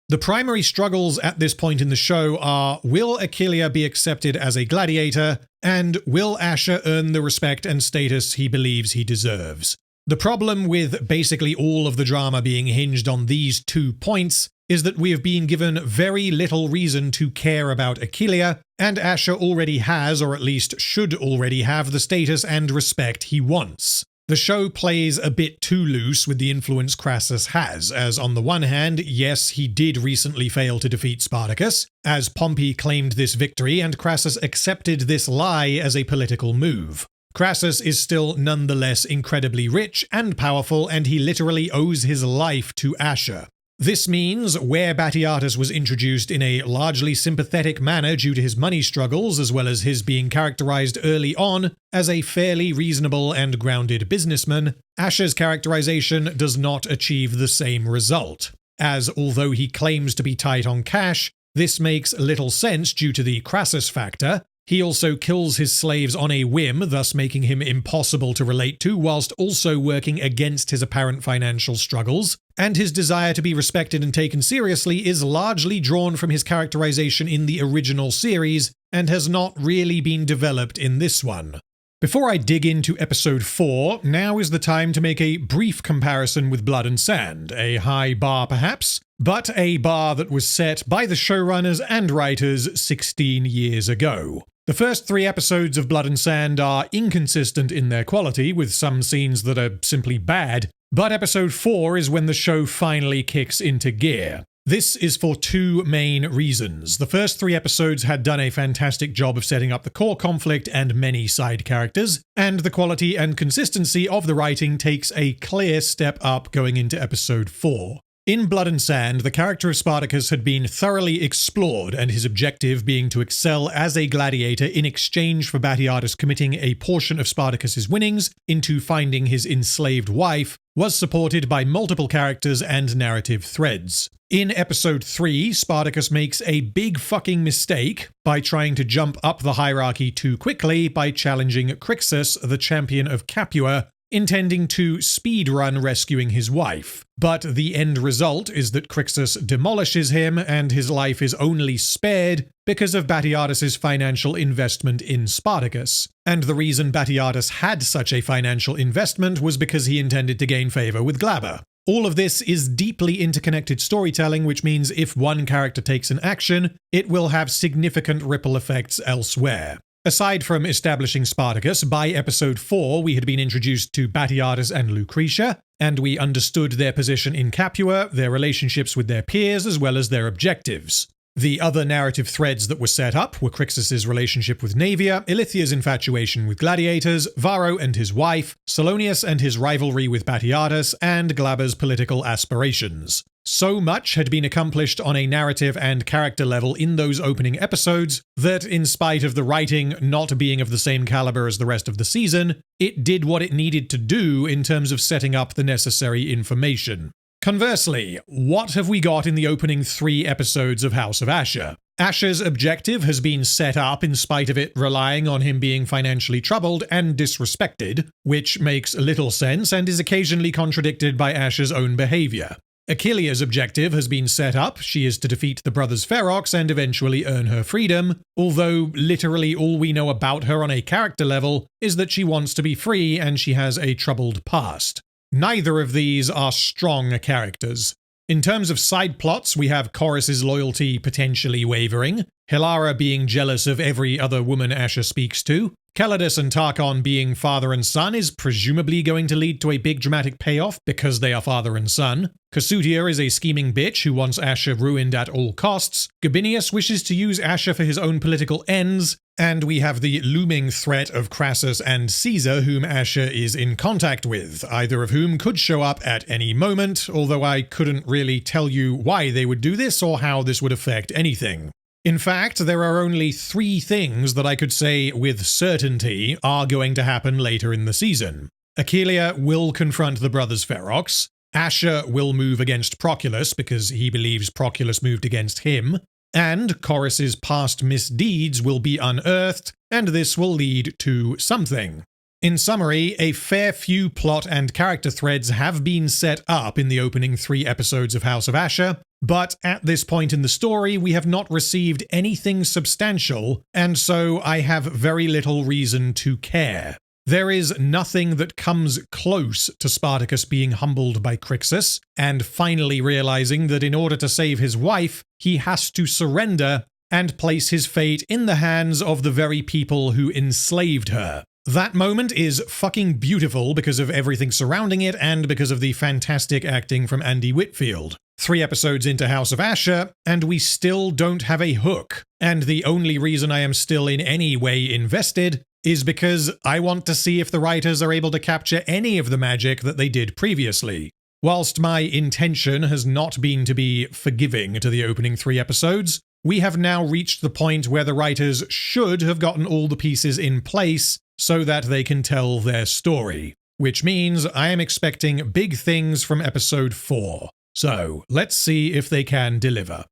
The primary struggles at this point in the show are, will Achillea be accepted as a gladiator, and will Ashur earn the respect and status he believes he deserves? The problem with basically all of the drama being hinged on these 2 points is that we have been given very little reason to care about Achillea, and Ashur already has, or at least should already have, the status and respect he wants. The show plays a bit too loose with the influence Crassus has, as on the one hand, yes, he did recently fail to defeat Spartacus, as Pompey claimed this victory and Crassus accepted this lie as a political move. Crassus is still nonetheless incredibly rich and powerful, and he literally owes his life to Ashur. This means, where Batiatus was introduced in a largely sympathetic manner due to his money struggles, as well as his being characterized early on as a fairly reasonable and grounded businessman, Ashur's characterization does not achieve the same result, as although he claims to be tight on cash, this makes little sense due to the Crassus factor. He also kills his slaves on a whim, thus making him impossible to relate to, whilst also working against his apparent financial struggles, and his desire to be respected and taken seriously is largely drawn from his characterization in the original series, and has not really been developed in this one. Before I dig into episode 4, now is the time to make a brief comparison with Blood and Sand, a high bar perhaps, but a bar that was set by the showrunners and writers 16 years ago. The first 3 episodes of Blood and Sand are inconsistent in their quality, with some scenes that are simply bad, but episode 4 is when the show finally kicks into gear. This is for 2 main reasons. The first 3 episodes had done a fantastic job of setting up the core conflict and many side characters, and the quality and consistency of the writing takes a clear step up going into episode 4. In Blood and Sand, the character of Spartacus had been thoroughly explored, and his objective being to excel as a gladiator in exchange for Batiatus committing a portion of Spartacus's winnings into finding his enslaved wife was supported by multiple characters and narrative threads. In episode 3, Spartacus makes a big fucking mistake by trying to jump up the hierarchy too quickly by challenging Crixus, the champion of Capua, intending to speedrun rescuing his wife. But the end result is that Crixus demolishes him, and his life is only spared because of Batiatus's financial investment in Spartacus. And the reason Batiatus had such a financial investment was because he intended to gain favor with Glaber. All of this is deeply interconnected storytelling, which means if one character takes an action, it will have significant ripple effects elsewhere. Aside from establishing Spartacus, by episode 4 we had been introduced to Batiatus and Lucretia, and we understood their position in Capua, their relationships with their peers, as well as their objectives. The other narrative threads that were set up were Crixus's relationship with Naevia, Ilithia's infatuation with gladiators, Varro and his wife, Salonius and his rivalry with Batiatus, and Glaber's political aspirations. So much had been accomplished on a narrative and character level in those opening episodes that, in spite of the writing not being of the same caliber as the rest of the season, it did what it needed to do in terms of setting up the necessary information. Conversely, what have we got in the opening 3 episodes of House of Ashur? Ashur's objective has been set up in spite of it relying on him being financially troubled and disrespected, which makes little sense and is occasionally contradicted by Ashur's own behavior. Achillea's objective has been set up. She is to defeat the brothers Ferox and eventually earn her freedom, although literally all we know about her on a character level is that she wants to be free and she has a troubled past. Neither of these are strong characters. In terms of side plots, we have Chorus's loyalty potentially wavering, Hilara being jealous of every other woman Ashur speaks to, Calidus and Tarchon being father and son is presumably going to lead to a big dramatic payoff because they are father and son. Kasutia is a scheming bitch who wants Ashur ruined at all costs. Gabinius wishes to use Ashur for his own political ends. And we have the looming threat of Crassus and Caesar, whom Ashur is in contact with, either of whom could show up at any moment, although I couldn't really tell you why they would do this or how this would affect anything. In fact, there are only 3 things that I could say with certainty are going to happen later in the season. Achillea will confront the brothers Ferox, Ashur will move against Proculus because he believes Proculus moved against him, and Chorus's past misdeeds will be unearthed, and this will lead to something. In summary, a fair few plot and character threads have been set up in the opening 3 episodes of House of Ashur, but at this point in the story, we have not received anything substantial, and so I have very little reason to care. There is nothing that comes close to Spartacus being humbled by Crixus, and finally realizing that in order to save his wife, he has to surrender and place his fate in the hands of the very people who enslaved her. That moment is fucking beautiful because of everything surrounding it and because of the fantastic acting from Andy Whitfield. 3 episodes into House of Ashur, and we still don't have a hook. And the only reason I am still in any way invested is because I want to see if the writers are able to capture any of the magic that they did previously. Whilst my intention has not been to be forgiving to the opening 3 episodes, we have now reached the point where the writers should have gotten all the pieces in place so that they can tell their story. Which means I am expecting big things from episode 4. So, let's see if they can deliver.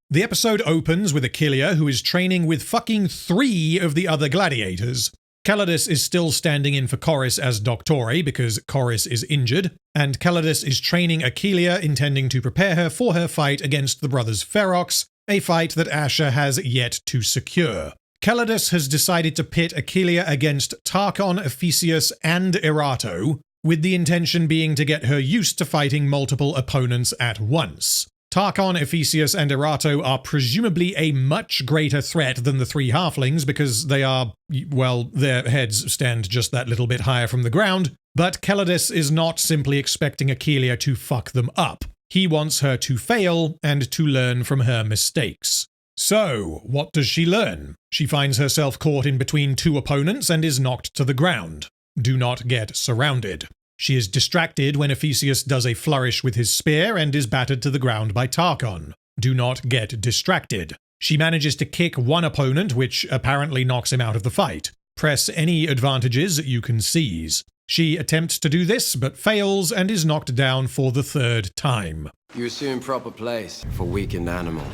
The episode opens with Achillea, who is training with fucking 3 of the other gladiators. Calidus is still standing in for Chorus as Doctore because Chorus is injured, and Calidus is training Achillea, intending to prepare her for her fight against the brothers Ferox, a fight that Ashur has yet to secure. Calidus has decided to pit Achillea against Tarchon, Ephesius, and Erato, with the intention being to get her used to fighting multiple opponents at once. Tarchon, Ephesius, and Erato are presumably a much greater threat than the 3 halflings because they are, well, their heads stand just that little bit higher from the ground, but Calidus is not simply expecting Achillea to fuck them up. He wants her to fail and to learn from her mistakes. So, what does she learn? She finds herself caught in between two opponents and is knocked to the ground. Do not get surrounded. She is distracted when Ephesius does a flourish with his spear and is battered to the ground by Tarchon. Do not get distracted. She manages to kick one opponent, which apparently knocks him out of the fight. Press any advantages you can seize. She attempts to do this, but fails and is knocked down for the third time. You assume proper place for weakened animal.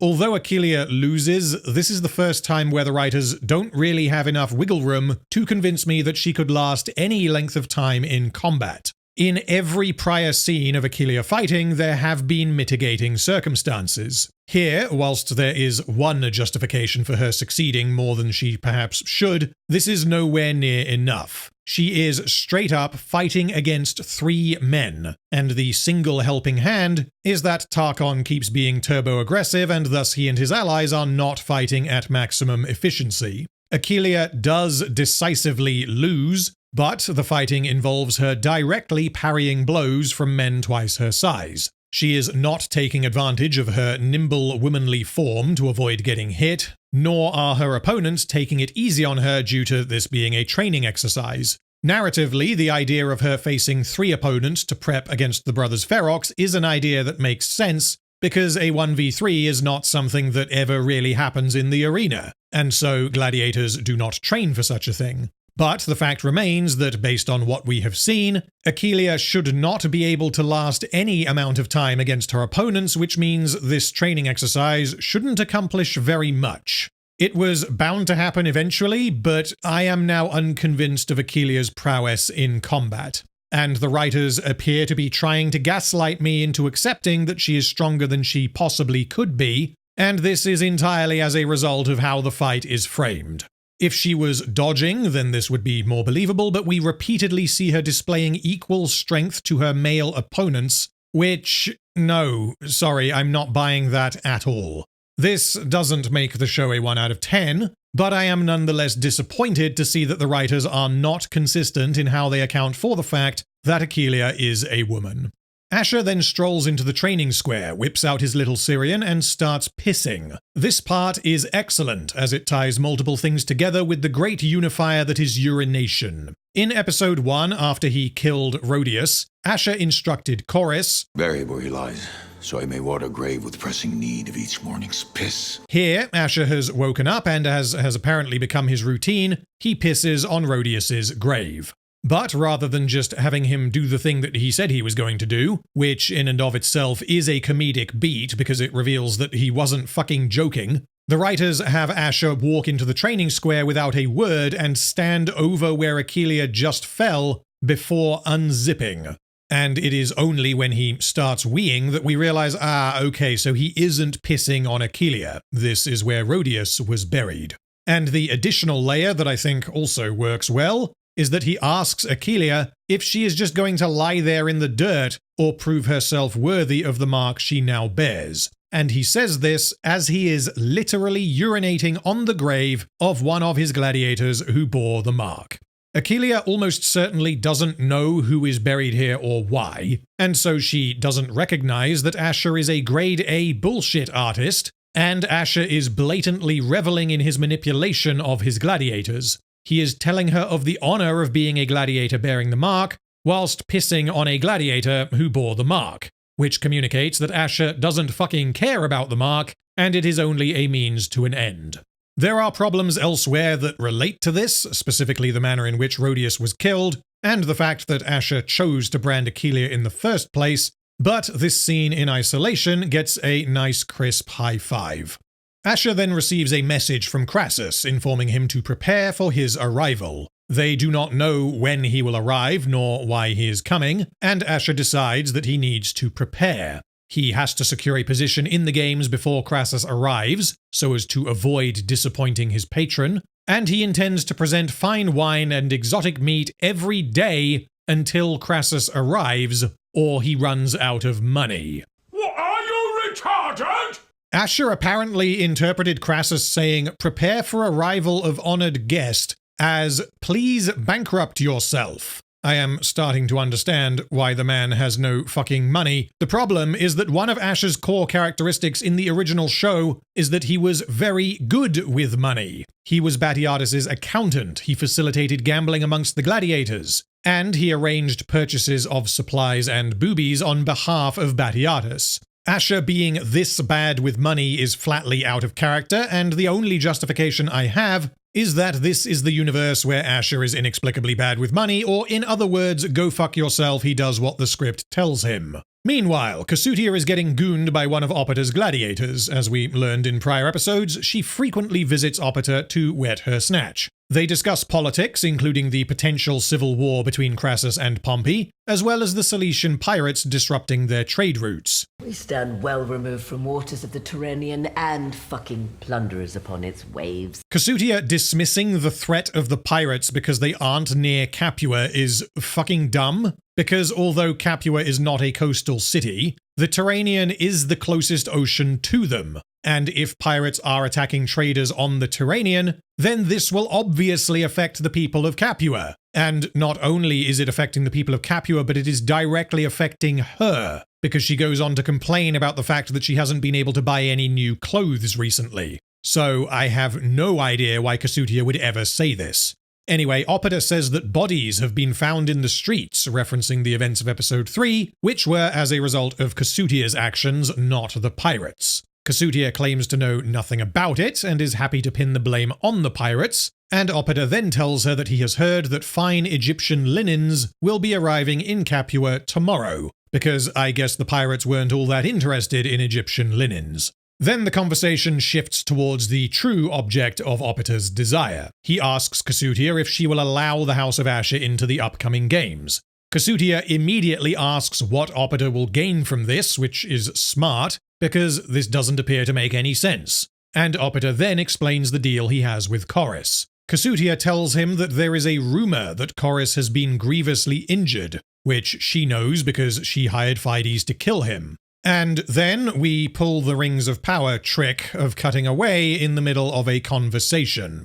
Although Aquileia loses, this is the first time where the writers don't really have enough wiggle room to convince me that she could last any length of time in combat. In every prior scene of Aquileia fighting, there have been mitigating circumstances. Here, whilst there is one justification for her succeeding more than she perhaps should, this is nowhere near enough. She is straight up fighting against 3 men, and the single helping hand is that Tarchon keeps being turbo-aggressive and thus he and his allies are not fighting at maximum efficiency. Aquileia does decisively lose, but the fighting involves her directly parrying blows from men twice her size. She is not taking advantage of her nimble womanly form to avoid getting hit, nor are her opponents taking it easy on her due to this being a training exercise. Narratively, the idea of her facing 3 opponents to prep against the brothers Ferox is an idea that makes sense, because a 1v3 is not something that ever really happens in the arena, and so gladiators do not train for such a thing. But the fact remains that, based on what we have seen, Aquileia should not be able to last any amount of time against her opponents, which means this training exercise shouldn't accomplish very much. It was bound to happen eventually, but I am now unconvinced of Aquileia's prowess in combat. And the writers appear to be trying to gaslight me into accepting that she is stronger than she possibly could be, and this is entirely as a result of how the fight is framed. If she was dodging, then this would be more believable, but we repeatedly see her displaying equal strength to her male opponents, which, no, sorry, I'm not buying that at all. This doesn't make the show a 1 out of 10, but I am nonetheless disappointed to see that the writers are not consistent in how they account for the fact that Aquileia is a woman. Ashur then strolls into the training square, whips out his little Syrian, and starts pissing. This part is excellent, as it ties multiple things together with the great unifier that is urination. In episode 1, after he killed Rhodius, Ashur instructed Chorus, "Bury where he lies, so I may water grave with pressing need of each morning's piss." Here, Ashur has woken up and, as has apparently become his routine, he pisses on Rhodius's grave. But rather than just having him do the thing that he said he was going to do, which in and of itself is a comedic beat because it reveals that he wasn't fucking joking, the writers have Ashur walk into the training square without a word and stand over where Aquileia just fell before unzipping. And it is only when he starts weeing that we realize, okay, so he isn't pissing on Aquileia. This is where Rhodius was buried. And the additional layer that I think also works well is that he asks Aquileia if she is just going to lie there in the dirt or prove herself worthy of the mark she now bears. And he says this as he is literally urinating on the grave of one of his gladiators who bore the mark. Aquileia almost certainly doesn't know who is buried here or why, and so she doesn't recognize that Ashur is a grade A bullshit artist, and Ashur is blatantly reveling in his manipulation of his gladiators. He is telling her of the honor of being a gladiator bearing the mark, whilst pissing on a gladiator who bore the mark, which communicates that Ashur doesn't fucking care about the mark, and it is only a means to an end. There are problems elsewhere that relate to this, specifically the manner in which Rhodius was killed, and the fact that Ashur chose to brand Aquileia in the first place, but this scene in isolation gets a nice crisp high five. Ashur then receives a message from Crassus informing him to prepare for his arrival. They do not know when he will arrive nor why he is coming, and Ashur decides that he needs to prepare. He has to secure a position in the games before Crassus arrives, so as to avoid disappointing his patron, and he intends to present fine wine and exotic meat every day until Crassus arrives, or he runs out of money. What, are you retarded? Ashur apparently interpreted Crassus saying, "Prepare for arrival of honored guest," as "please bankrupt yourself." I am starting to understand why the man has no fucking money. The problem is that one of Ashur's core characteristics in the original show is that he was very good with money. He was Batiatus's accountant, he facilitated gambling amongst the gladiators, and he arranged purchases of supplies and boobies on behalf of Batiatus. Ashur being this bad with money is flatly out of character, and the only justification I have is that this is the universe where Ashur is inexplicably bad with money, or in other words, go fuck yourself, he does what the script tells him. Meanwhile, Kasutia is getting gooned by one of Opeta's gladiators. As we learned in prior episodes, she frequently visits Opeta to wet her snatch. They discuss politics, including the potential civil war between Crassus and Pompey, as well as the Cilician pirates disrupting their trade routes. We stand well removed from waters of the Tyrrhenian and fucking plunderers upon its waves. Kasutia dismissing the threat of the pirates because they aren't near Capua is fucking dumb, because although Capua is not a coastal city, the Tyrrhenian is the closest ocean to them, and if pirates are attacking traders on the Tyrrhenian, then this will obviously affect the people of Capua. And not only is it affecting the people of Capua, but it is directly affecting her, because she goes on to complain about the fact that she hasn't been able to buy any new clothes recently. So I have no idea why Kasutia would ever say this. Anyway, Opeta says that bodies have been found in the streets, referencing the events of episode 3, which were as a result of Kasutia's actions, not the pirates. Kasutia claims to know nothing about it and is happy to pin the blame on the pirates, and Opeta then tells her that he has heard that fine Egyptian linens will be arriving in Capua tomorrow, because I guess the pirates weren't all that interested in Egyptian linens. Then the conversation shifts towards the true object of Opeta's desire. He asks Kasutia if she will allow the House of Ashur into the upcoming games. Kasutia immediately asks what Opeta will gain from this, which is smart, because this doesn't appear to make any sense. And Opeta then explains the deal he has with Chorus. Kasutia tells him that there is a rumor that Chorus has been grievously injured, which she knows because she hired Phides to kill him. And then we pull the Rings of Power trick of cutting away in the middle of a conversation.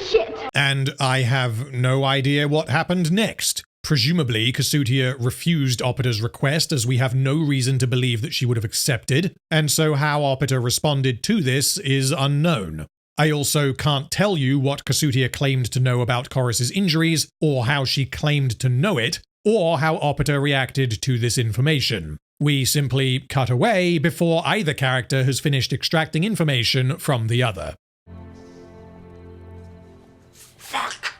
Shit. And I have no idea what happened next. Presumably, Kasutia refused Opeta's request, as we have no reason to believe that she would have accepted, and so how Opeta responded to this is unknown. I also can't tell you what Kasutia claimed to know about Chorus's injuries, or how she claimed to know it, or how Opeta reacted to this information. We simply cut away before either character has finished extracting information from the other. Fuck!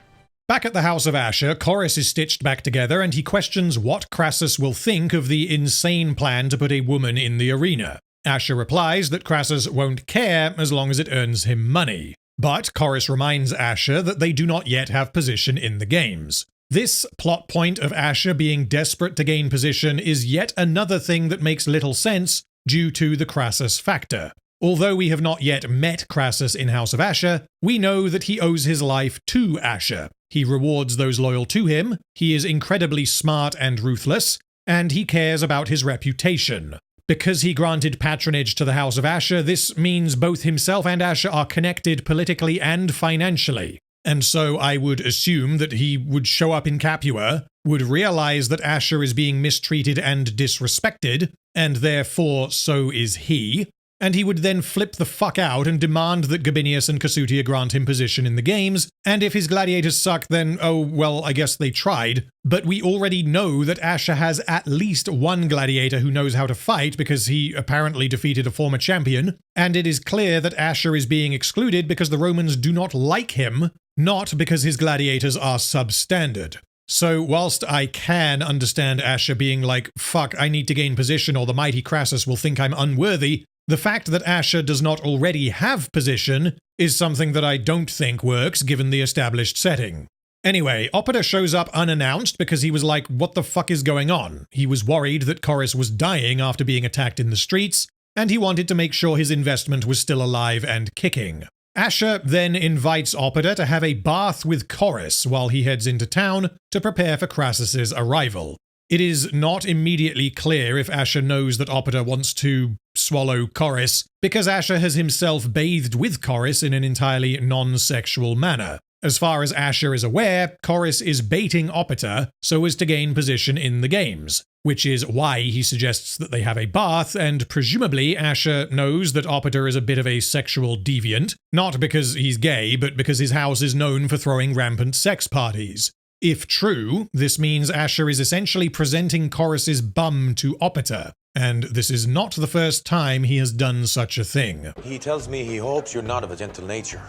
Back at the House of Ashur, Chorus is stitched back together and he questions what Crassus will think of the insane plan to put a woman in the arena. Ashur replies that Crassus won't care as long as it earns him money. But Chorus reminds Ashur that they do not yet have position in the games. This plot point of Ashur being desperate to gain position is yet another thing that makes little sense due to the Crassus factor. Although we have not yet met Crassus in House of Ashur, we know that he owes his life to Ashur. He rewards those loyal to him, he is incredibly smart and ruthless, and he cares about his reputation. Because he granted patronage to the House of Ashur, this means both himself and Ashur are connected politically and financially. And so I would assume that he would show up in Capua, would realize that Ashur is being mistreated and disrespected, and therefore so is he, and he would then flip the fuck out and demand that Gabinius and Kasutia grant him position in the games, and if his gladiators suck then, oh, well, I guess they tried. But we already know that Ashur has at least one gladiator who knows how to fight because he apparently defeated a former champion, and it is clear that Ashur is being excluded because the Romans do not like him, not because his gladiators are substandard. So whilst I can understand Ashur being like, fuck, I need to gain position or the mighty Crassus will think I'm unworthy, the fact that Ashur does not already have position is something that I don't think works given the established setting. Anyway, Opeta shows up unannounced because he was like, what the fuck is going on? He was worried that Chorus was dying after being attacked in the streets, and he wanted to make sure his investment was still alive and kicking. Ashur then invites Opeta to have a bath with Chorus while he heads into town to prepare for Crassus's arrival. It is not immediately clear if Ashur knows that Opeta wants to swallow Chorus, because Ashur has himself bathed with Chorus in an entirely non-sexual manner. As far as Ashur is aware, Chorus is baiting Opiter so as to gain position in the games, which is why he suggests that they have a bath, and presumably Ashur knows that Opiter is a bit of a sexual deviant, not because he's gay, but because his house is known for throwing rampant sex parties. If true, this means Ashur is essentially presenting Chorus's bum to Opiter, and this is not the first time he has done such a thing. He tells me he hopes you're not of a gentle nature.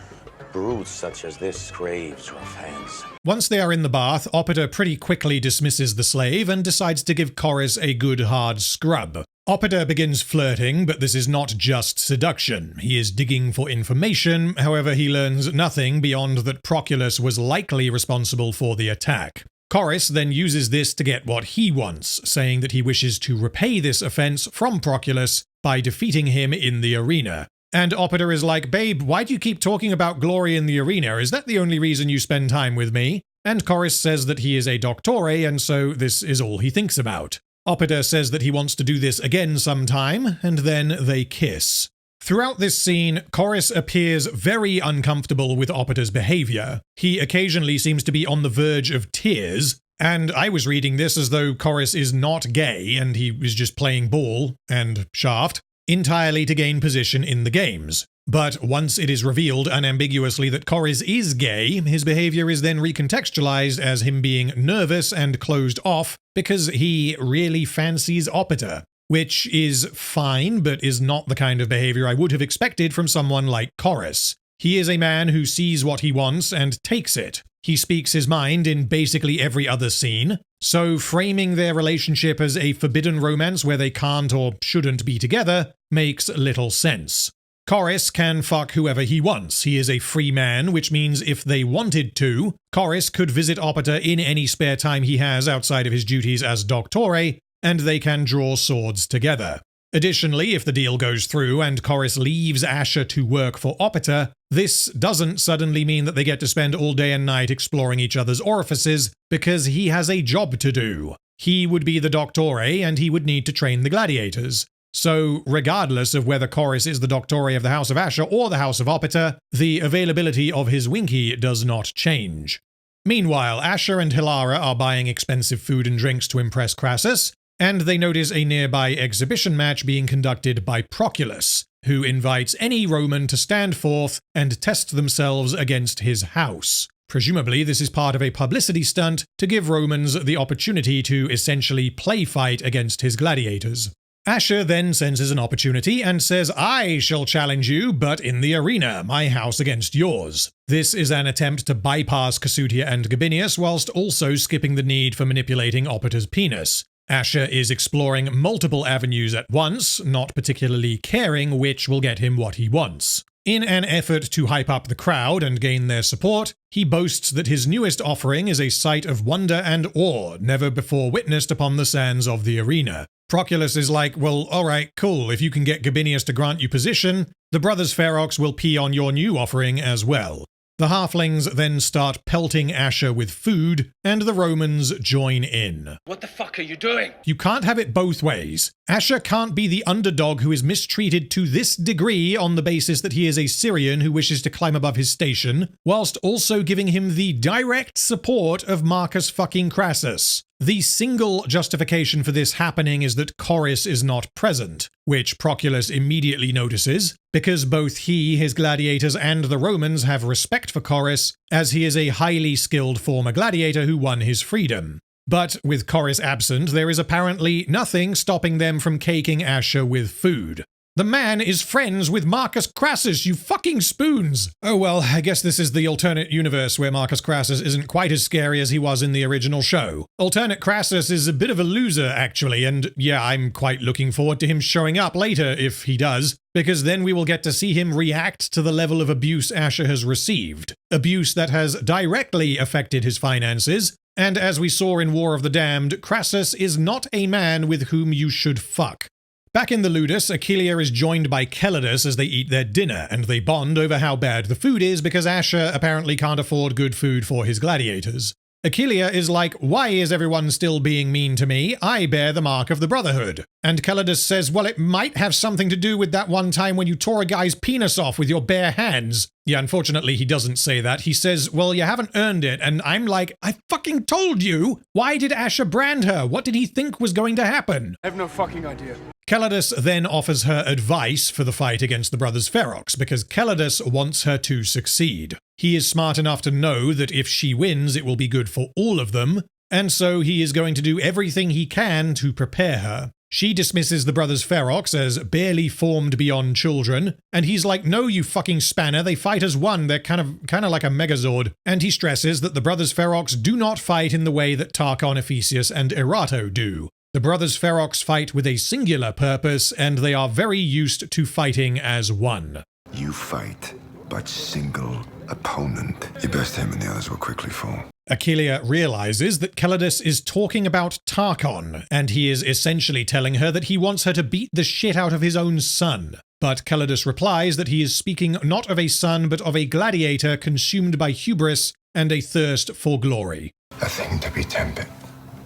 Brutes such as this craves rough hands. Once they are in the bath, Opiter pretty quickly dismisses the slave and decides to give Chorus a good hard scrub. Opiter begins flirting, but this is not just seduction. He is digging for information, however he learns nothing beyond that Proculus was likely responsible for the attack. Chorus then uses this to get what he wants, saying that he wishes to repay this offense from Proculus by defeating him in the arena. And Opiter is like, babe, why do you keep talking about glory in the arena? Is that the only reason you spend time with me? And Chorus says that he is a doctore, and so this is all he thinks about. Opiter says that he wants to do this again sometime, and then they kiss. Throughout this scene, Chorus appears very uncomfortable with Opiter's behavior. He occasionally seems to be on the verge of tears, and I was reading this as though Chorus is not gay and he was just playing ball and shaft entirely to gain position in the games. But once it is revealed unambiguously that Chorus is gay, his behavior is then recontextualized as him being nervous and closed off because he really fancies Opiter, which is fine, but is not the kind of behavior I would have expected from someone like Chorus. He is a man who sees what he wants and takes it. He speaks his mind in basically every other scene, so framing their relationship as a forbidden romance where they can't or shouldn't be together makes little sense. Chorus can fuck whoever he wants. He is a free man, which means if they wanted to, Chorus could visit Opiter in any spare time he has outside of his duties as doctore, and they can draw swords together. Additionally, if the deal goes through and Chorus leaves Ashur to work for Opiter, this doesn't suddenly mean that they get to spend all day and night exploring each other's orifices, because he has a job to do. He would be the doctore, and he would need to train the gladiators. So, regardless of whether Chorus is the doctore of the House of Ashur or the House of Opiter, the availability of his winky does not change. Meanwhile, Ashur and Hilara are buying expensive food and drinks to impress Crassus, and they notice a nearby exhibition match being conducted by Proculus, who invites any Roman to stand forth and test themselves against his house. Presumably, this is part of a publicity stunt to give Romans the opportunity to essentially play fight against his gladiators. Ashur then senses an opportunity and says, I shall challenge you, but in the arena, my house against yours. This is an attempt to bypass Cassutia and Gabinius whilst also skipping the need for manipulating Opiter's penis. Ashur is exploring multiple avenues at once, not particularly caring which will get him what he wants. In an effort to hype up the crowd and gain their support, he boasts that his newest offering is a sight of wonder and awe never before witnessed upon the sands of the arena. Proculus is like, well, alright, cool, if you can get Gabinius to grant you position, the brothers Ferox will pee on your new offering as well. The halflings then start pelting Ashur with food, and the Romans join in. What the fuck are you doing? You can't have it both ways. Ashur can't be the underdog who is mistreated to this degree on the basis that he is a Syrian who wishes to climb above his station, whilst also giving him the direct support of Marcus fucking Crassus. The single justification for this happening is that Chorus is not present, which Proculus immediately notices, because both he, his gladiators, and the Romans have respect for Chorus, as he is a highly skilled former gladiator who won his freedom. But with Chorus absent, there is apparently nothing stopping them from caking Ashur with food. The man is friends with Marcus Crassus, you fucking spoons! Oh well, I guess this is the alternate universe where Marcus Crassus isn't quite as scary as he was in the original show. Alternate Crassus is a bit of a loser, actually, and yeah, I'm quite looking forward to him showing up later, if he does, because then we will get to see him react to the level of abuse Ashur has received. Abuse that has directly affected his finances, and as we saw in War of the Damned, Crassus is not a man with whom you should fuck. Back in the Ludus, Aquileia is joined by Celadus as they eat their dinner, and they bond over how bad the food is because Ashur apparently can't afford good food for his gladiators. Achilea is like, why is everyone still being mean to me? I bear the mark of the Brotherhood. And Calidus says, well, it might have something to do with that one time when you tore a guy's penis off with your bare hands. Yeah, unfortunately, he doesn't say that. He says, well, you haven't earned it. And I'm like, I fucking told you! Why did Ashur brand her? What did he think was going to happen? I have no fucking idea. Calidus then offers her advice for the fight against the brothers Ferox, because Calidus wants her to succeed. He is smart enough to know that if she wins, it will be good for all of them, and so he is going to do everything he can to prepare her. She dismisses the brothers Ferox as barely formed beyond children, and he's like, no, you fucking spanner, they fight as one, they're kind of like a megazord. And he stresses that the brothers Ferox do not fight in the way that Tarchon, Ephesius, and Erato do. The brothers Ferox fight with a singular purpose, and they are very used to fighting as one. You fight, but single opponent. Your best him and the others will quickly fall. Achilea realizes that Calidus is talking about Tarchon, and he is essentially telling her that he wants her to beat the shit out of his own son. But Calidus replies that he is speaking not of a son, but of a gladiator consumed by hubris and a thirst for glory. A thing to be tempted,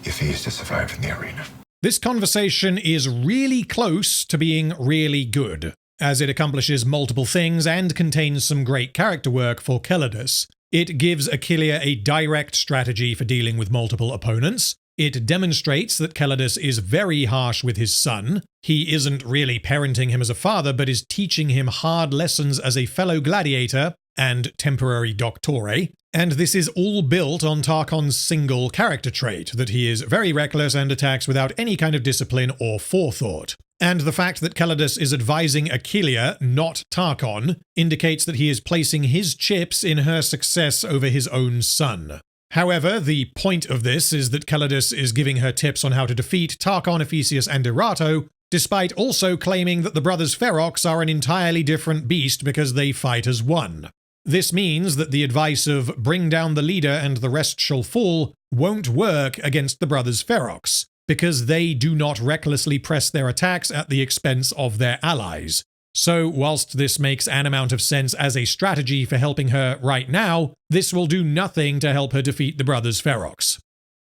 if he is to survive in the arena. This conversation is really close to being really good, as it accomplishes multiple things and contains some great character work for Calidus. It gives Achilea a direct strategy for dealing with multiple opponents. It demonstrates that Calidus is very harsh with his son. He isn't really parenting him as a father, but is teaching him hard lessons as a fellow gladiator and temporary doctore. And this is all built on Tarchon's single character trait, that he is very reckless and attacks without any kind of discipline or forethought. And the fact that Calidus is advising Achilea, not Tarchon, indicates that he is placing his chips in her success over his own son. However, the point of this is that Calidus is giving her tips on how to defeat Tarchon, Ephesius, and Erato, despite also claiming that the brothers Ferox are an entirely different beast because they fight as one. This means that the advice of bring down the leader and the rest shall fall won't work against the brothers Ferox, because they do not recklessly press their attacks at the expense of their allies. So, whilst this makes an amount of sense as a strategy for helping her right now, this will do nothing to help her defeat the brothers Ferox.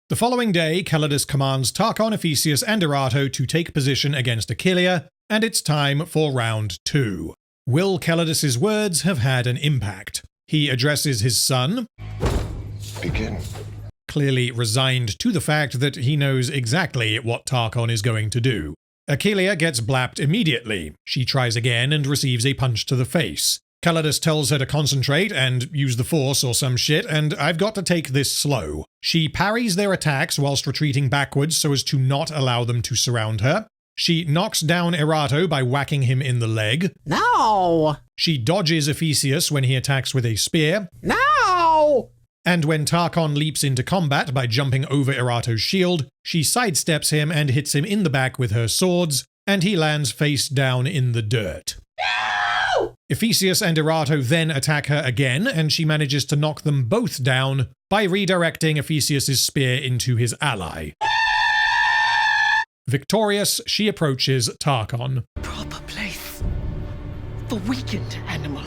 The following day, Calidus commands Tarchon, Ephesius, and Erato to take position against Achilea, and it's time for round 2. Will Calidus's words have had an impact? He addresses his son. Begin. Clearly resigned to the fact that he knows exactly what Tarchon is going to do. Achilea gets blapped immediately. She tries again and receives a punch to the face. Calidus tells her to concentrate and use the force or some shit, and I've got to take this slow. She parries their attacks whilst retreating backwards so as to not allow them to surround her. She knocks down Erato by whacking him in the leg. No! She dodges Ephesius when he attacks with a spear. No! And when Tarchon leaps into combat by jumping over Erato's shield, she sidesteps him and hits him in the back with her swords, and he lands face down in the dirt. No! Ephesius and Erato then attack her again, and she manages to knock them both down by redirecting Ephesius's spear into his ally. Victorious, she approaches Tarchon. Proper place for weakened animal.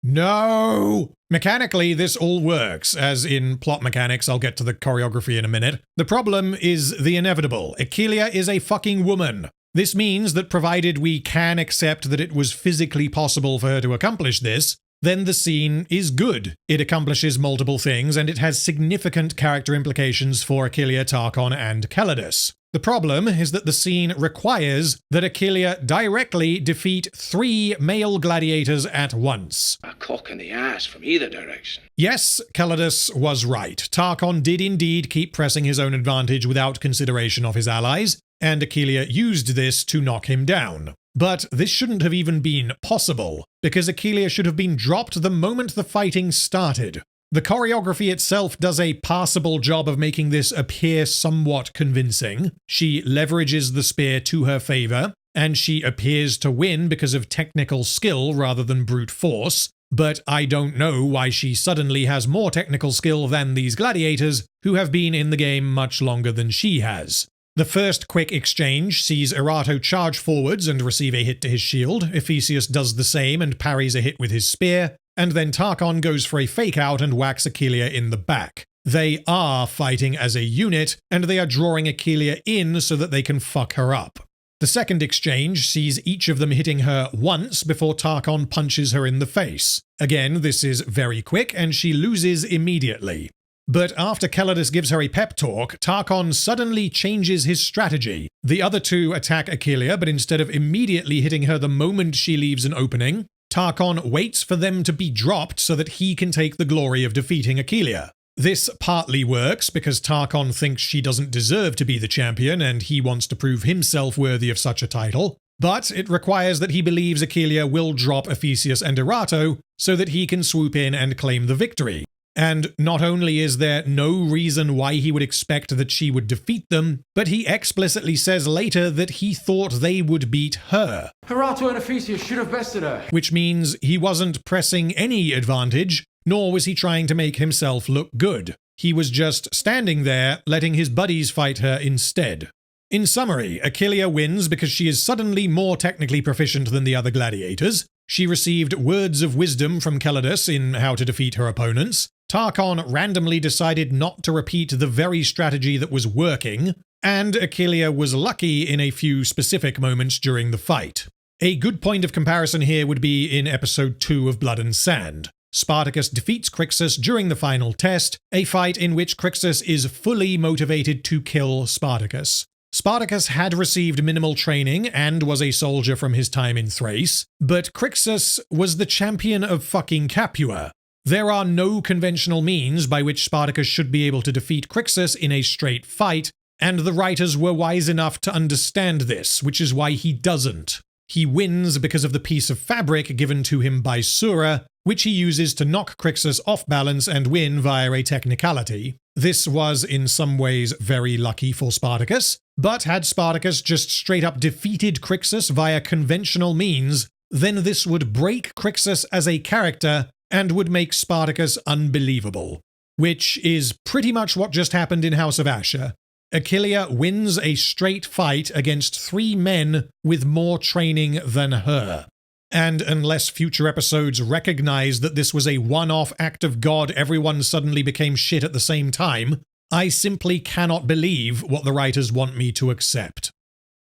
No! Mechanically, this all works, as in plot mechanics. I'll get to the choreography in a minute. The problem is the inevitable. Achilea is a fucking woman. This means that provided we can accept that it was physically possible for her to accomplish this, then the scene is good. It accomplishes multiple things, and it has significant character implications for Achilea, Tarchon, and Calidus. The problem is that the scene requires that Achilea directly defeat 3 male gladiators at once. A cock in the ass from either direction. Yes, Calidus was right. Tarchon did indeed keep pressing his own advantage without consideration of his allies, and Achilea used this to knock him down. But this shouldn't have even been possible, because Achilea should have been dropped the moment the fighting started. The choreography itself does a passable job of making this appear somewhat convincing. She leverages the spear to her favor, and she appears to win because of technical skill rather than brute force, but I don't know why she suddenly has more technical skill than these gladiators, who have been in the game much longer than she has. The first quick exchange sees Erato charge forwards and receive a hit to his shield. Ephesius does the same and parries a hit with his spear, and then Tarchon goes for a fake out and whacks Achilea in the back. They are fighting as a unit, and they are drawing Aquilia in so that they can fuck her up. The second exchange sees each of them hitting her once before Tarkon punches her in the face. Again, this is very quick, and she loses immediately. But after Calidus gives her a pep talk, Tarkon suddenly changes his strategy. The other two attack Aquilia, but instead of immediately hitting her the moment she leaves an opening, Tarkon waits for them to be dropped so that he can take the glory of defeating Aquilia. This partly works because Tarkon thinks she doesn't deserve to be the champion and he wants to prove himself worthy of such a title, but it requires that he believes Aquilia will drop Ephesius and Erato so that he can swoop in and claim the victory. And not only is there no reason why he would expect that she would defeat them, but he explicitly says later that he thought they would beat her. Erato and Ephesius should have bested her. Which means he wasn't pressing any advantage, nor was he trying to make himself look good. He was just standing there, letting his buddies fight her instead. In summary, Aquilia wins because she is suddenly more technically proficient than the other gladiators. She received words of wisdom from Calidus in how to defeat her opponents. Tarkon randomly decided not to repeat the very strategy that was working, and Aquilia was lucky in a few specific moments during the fight. A good point of comparison here would be in episode 2 of Blood and Sand. Spartacus defeats Crixus during the final test, a fight in which Crixus is fully motivated to kill Spartacus. Spartacus had received minimal training and was a soldier from his time in Thrace, but Crixus was the champion of fucking Capua. There are no conventional means by which Spartacus should be able to defeat Crixus in a straight fight, and the writers were wise enough to understand this, which is why he doesn't. He wins because of the piece of fabric given to him by Sura, which he uses to knock Crixus off balance and win via a technicality. This was in some ways very lucky for Spartacus, but had Spartacus just straight up defeated Crixus via conventional means, then this would break Crixus as a character and would make Spartacus unbelievable. Which is pretty much what just happened in House of Ashur. Aquilia wins a straight fight against 3 men with more training than her. And unless future episodes recognize that this was a one-off act of God, everyone suddenly became shit at the same time, I simply cannot believe what the writers want me to accept.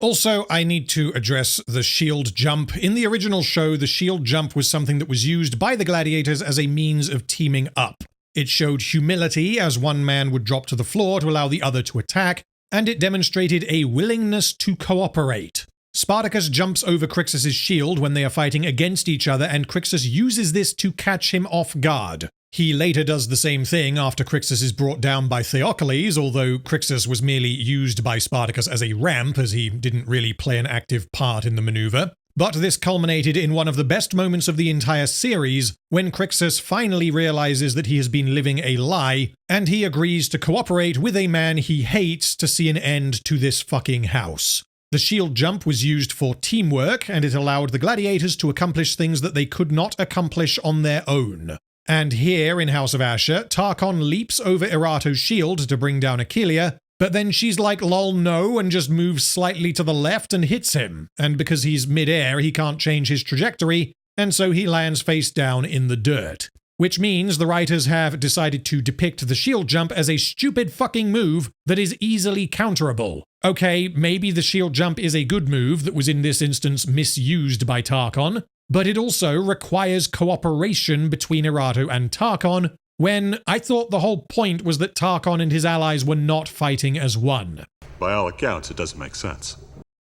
Also, I need to address the shield jump. In the original show, the shield jump was something that was used by the gladiators as a means of teaming up. It showed humility, as one man would drop to the floor to allow the other to attack, and it demonstrated a willingness to cooperate. Spartacus jumps over Crixus' shield when they are fighting against each other, and Crixus uses this to catch him off guard. He later does the same thing after Crixus is brought down by Theocles, although Crixus was merely used by Spartacus as a ramp, as he didn't really play an active part in the maneuver. But this culminated in one of the best moments of the entire series, when Crixus finally realizes that he has been living a lie, and he agrees to cooperate with a man he hates to see an end to this fucking house. The shield jump was used for teamwork, and it allowed the gladiators to accomplish things that they could not accomplish on their own. And here in House of Ashur, Tarkon leaps over Erato's shield to bring down Aquilia, but then she's like lol no and just moves slightly to the left and hits him, and because he's mid-air he can't change his trajectory, and so he lands face down in the dirt. Which means the writers have decided to depict the shield jump as a stupid fucking move that is easily counterable. Okay, maybe the shield jump is a good move that was in this instance misused by Tarkon, but it also requires cooperation between Erato and Tarkon, when I thought the whole point was that Tarkon and his allies were not fighting as one. By all accounts, it doesn't make sense.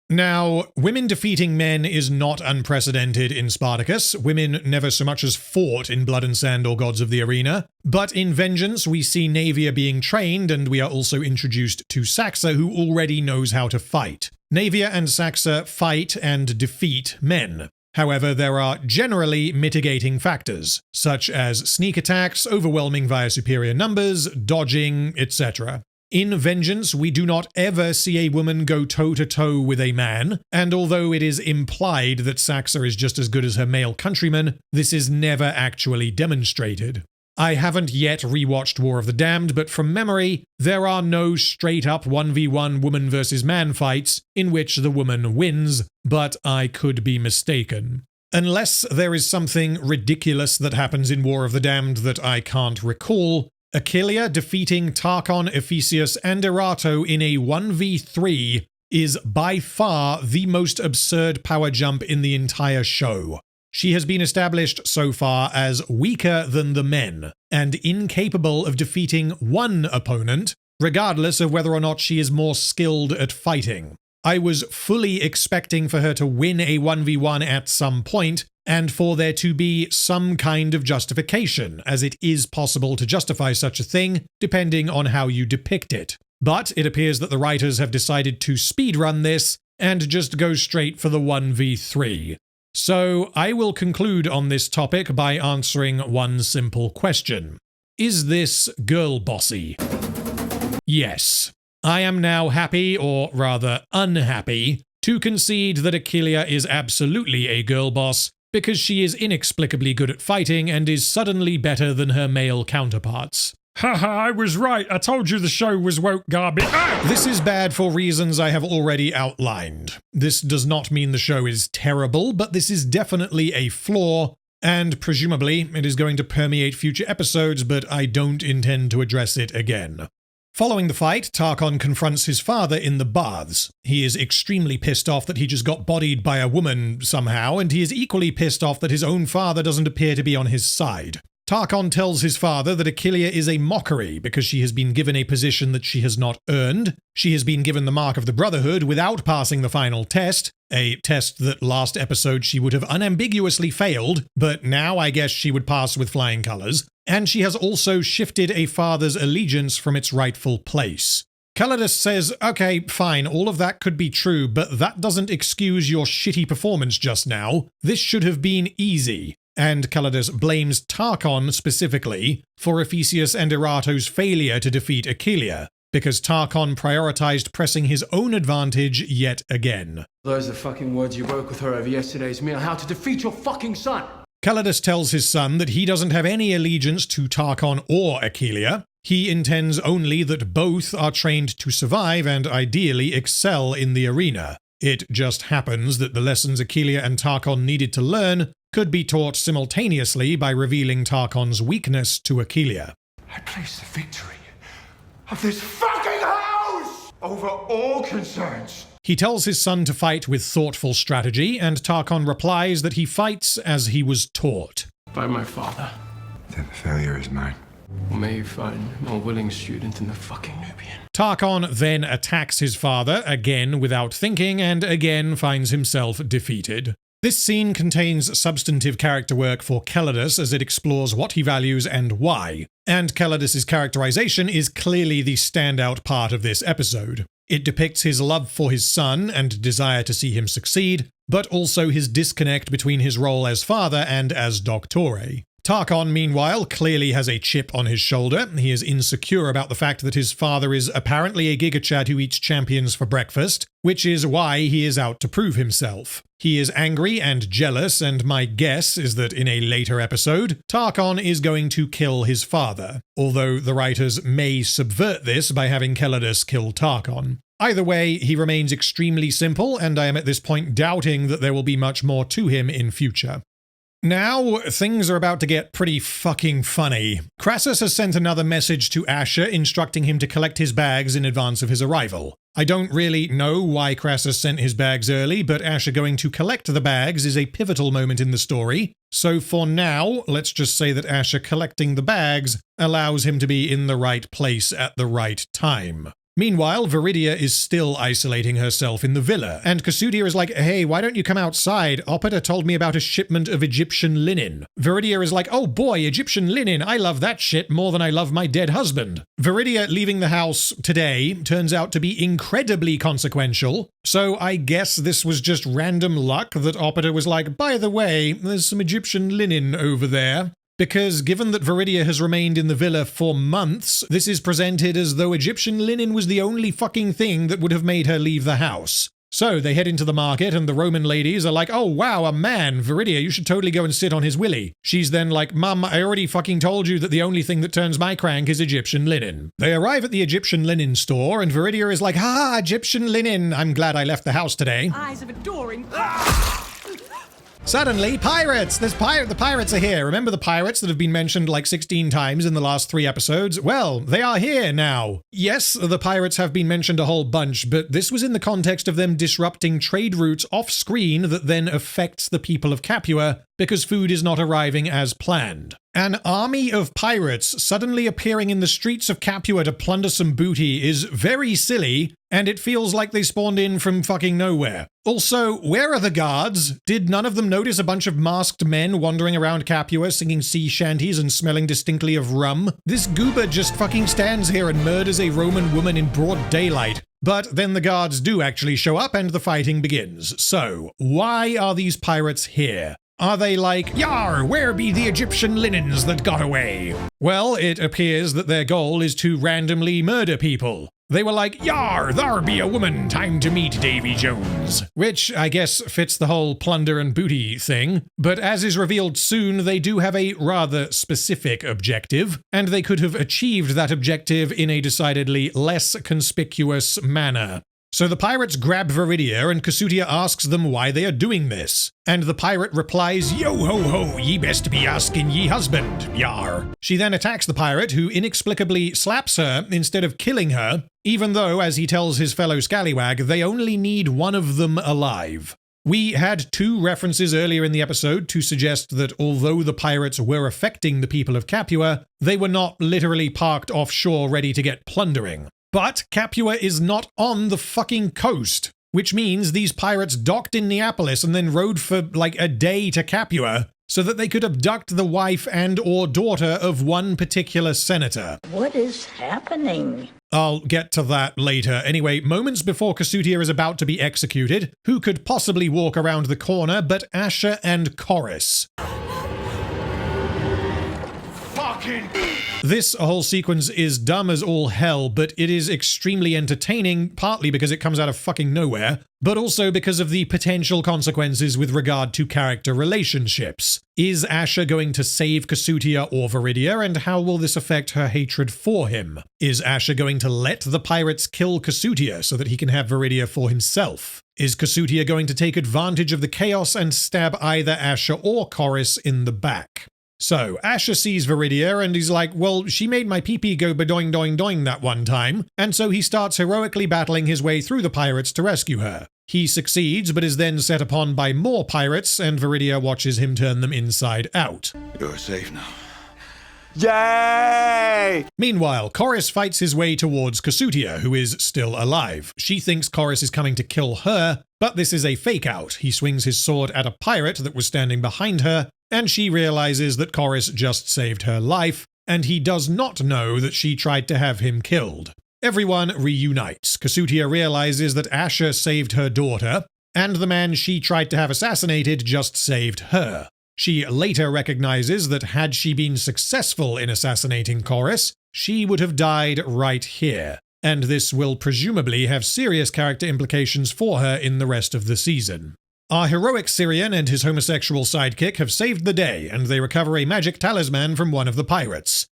Now, women defeating men is not unprecedented in Spartacus. Women never so much as fought in Blood and Sand or Gods of the Arena. But in Vengeance, we see Naevia being trained, and we are also introduced to Saxa, who already knows how to fight. Naevia and Saxa fight and defeat men. However, there are generally mitigating factors, such as sneak attacks, overwhelming via superior numbers, dodging, etc. In Vengeance, we do not ever see a woman go toe-to-toe with a man, and although it is implied that Saxa is just as good as her male countrymen, this is never actually demonstrated. I haven't yet rewatched War of the Damned, but from memory, there are no straight-up 1v1 woman versus man fights in which the woman wins, but I could be mistaken. Unless there is something ridiculous that happens in War of the Damned that I can't recall, Achillea defeating Tarchon, Ephesius, and Erato in a 1v3 is by far the most absurd power jump in the entire show. She has been established so far as weaker than the men, and incapable of defeating one opponent, regardless of whether or not she is more skilled at fighting. I was fully expecting for her to win a 1v1 at some point, and for there to be some kind of justification, as it is possible to justify such a thing, depending on how you depict it. But it appears that the writers have decided to speedrun this, and just go straight for the 1v3. So I will conclude on this topic by answering one simple question. Is this girl bossy? Yes. I am now happy, or rather unhappy, to concede that Achillea is absolutely a girl boss, because she is inexplicably good at fighting and is suddenly better than her male counterparts. Haha, I was right. I told you the show was woke garbage. This is bad for reasons I have already outlined. This does not mean the show is terrible, but this is definitely a flaw, and presumably it is going to permeate future episodes, but I don't intend to address it again. Following the fight, Tarchon confronts his father in the baths. He is extremely pissed off that he just got bodied by a woman somehow, and he is equally pissed off that his own father doesn't appear to be on his side. Tarchon tells his father that Achillea is a mockery because she has been given a position that she has not earned. She has been given the mark of the Brotherhood without passing the final test, a test that last episode she would have unambiguously failed, but now I guess she would pass with flying colors. And she has also shifted a father's allegiance from its rightful place. Calidus says, okay, fine, all of that could be true, but that doesn't excuse your shitty performance just now. This should have been easy. And Calidus blames Tarchon specifically for Ephesius and Erato's failure to defeat Achillea, because Tarchon prioritized pressing his own advantage yet again. Those are the fucking words you broke with her over yesterday's meal, how to defeat your fucking son! Calidus tells his son that he doesn't have any allegiance to Tarchon or Achillea. He intends only that both are trained to survive and ideally excel in the arena. It just happens that the lessons Achillea and Tarchon needed to learn could be taught simultaneously by revealing Tarchon's weakness to Achillea. I place the victory of this fucking house over all concerns. He tells his son to fight with thoughtful strategy, and Tarchon replies that he fights as he was taught. By my father. Then the failure is mine. Or may you find a more willing student than the fucking Nubian. Tarchon then attacks his father, again without thinking, and again finds himself defeated. This scene contains substantive character work for Calidus as it explores what he values and why, and Calidus's characterization is clearly the standout part of this episode. It depicts his love for his son and desire to see him succeed, but also his disconnect between his role as father and as Doctore. Tarchon, meanwhile, clearly has a chip on his shoulder. He is insecure about the fact that his father is apparently a gigachad who eats champions for breakfast, which is why he is out to prove himself. He is angry and jealous, and my guess is that in a later episode, Tarchon is going to kill his father, although the writers may subvert this by having Calidus kill Tarchon. Either way, he remains extremely simple, and I am at this point doubting that there will be much more to him in future. Now, things are about to get pretty fucking funny. Crassus has sent another message to Ashur instructing him to collect his bags in advance of his arrival. I don't really know why Crassus sent his bags early, but Ashur going to collect the bags is a pivotal moment in the story. So for now, let's just say that Ashur collecting the bags allows him to be in the right place at the right time. Meanwhile, Viridia is still isolating herself in the villa, and Kasudia is like, hey, why don't you come outside? Opeta told me about a shipment of Egyptian linen. Viridia is like, oh boy, Egyptian linen, I love that shit more than I love my dead husband. Viridia leaving the house today turns out to be incredibly consequential, so I guess this was just random luck that Opeta was like, by the way, there's some Egyptian linen over there. Because given that Viridia has remained in the villa for months, this is presented as though Egyptian linen was the only fucking thing that would have made her leave the house. So they head into the market and the Roman ladies are like, oh wow, a man, Viridia, you should totally go and sit on his willy. She's then like, Mum, I already fucking told you that the only thing that turns my crank is Egyptian linen. They arrive at the Egyptian linen store and Viridia is like, ha, Egyptian linen, I'm glad I left the house today. Eyes of adoring. Suddenly, pirates! The pirates are here. Remember the pirates that have been mentioned like 16 times in the last 3 episodes? Well, they are here now. Yes, the pirates have been mentioned a whole bunch, but this was in the context of them disrupting trade routes off-screen that then affects the people of Capua because food is not arriving as planned. An army of pirates suddenly appearing in the streets of Capua to plunder some booty is very silly, and it feels like they spawned in from fucking nowhere. Also, where are the guards? Did none of them notice a bunch of masked men wandering around Capua singing sea shanties and smelling distinctly of rum? This goober just fucking stands here and murders a Roman woman in broad daylight. But then the guards do actually show up and the fighting begins. So, why are these pirates here? Are they like, "Yar, where be the Egyptian linens that got away?" Well, it appears that their goal is to randomly murder people. They were like, "Yar, thar be a woman, time to meet Davy Jones." Which, I guess, fits the whole plunder and booty thing. But as is revealed soon, they do have a rather specific objective, and they could have achieved that objective in a decidedly less conspicuous manner. So the pirates grab Viridia, and Kasutia asks them why they are doing this. And the pirate replies, "Yo ho ho, ye best be asking ye husband, yar." She then attacks the pirate, who inexplicably slaps her instead of killing her, even though, as he tells his fellow scallywag, they only need one of them alive. We had 2 references earlier in the episode to suggest that although the pirates were affecting the people of Capua, they were not literally parked offshore ready to get plundering. But Capua is not on the fucking coast, which means these pirates docked in Neapolis and then rode for like a day to Capua so that they could abduct the wife and or daughter of one particular senator. What is happening? I'll get to that later. Anyway, moments before Kasutia is about to be executed, who could possibly walk around the corner but Ashur and Chorus? Fucking... This whole sequence is dumb as all hell, but it is extremely entertaining, partly because it comes out of fucking nowhere, but also because of the potential consequences with regard to character relationships. Is Ashur going to save Kasutia or Viridia, and how will this affect her hatred for him? Is Ashur going to let the pirates kill Kasutia so that he can have Viridia for himself? Is Kasutia going to take advantage of the chaos and stab either Ashur or Chorus in the back? So, Ashur sees Viridia and he's like, well, she made my pee-pee go ba-doing doing doing that one time, and so he starts heroically battling his way through the pirates to rescue her. He succeeds, but is then set upon by more pirates, and Viridia watches him turn them inside out. You're safe now. Yay! Meanwhile, Chorus fights his way towards Kasutia, who is still alive. She thinks Chorus is coming to kill her, but this is a fake-out. He swings his sword at a pirate that was standing behind her, and she realizes that Chorus just saved her life, and he does not know that she tried to have him killed. Everyone reunites. Kasutia realizes that Ashur saved her daughter, and the man she tried to have assassinated just saved her. She later recognizes that had she been successful in assassinating Chorus, she would have died right here, and this will presumably have serious character implications for her in the rest of the season. Our heroic Syrian and his homosexual sidekick have saved the day, and they recover a magic talisman from one of the pirates.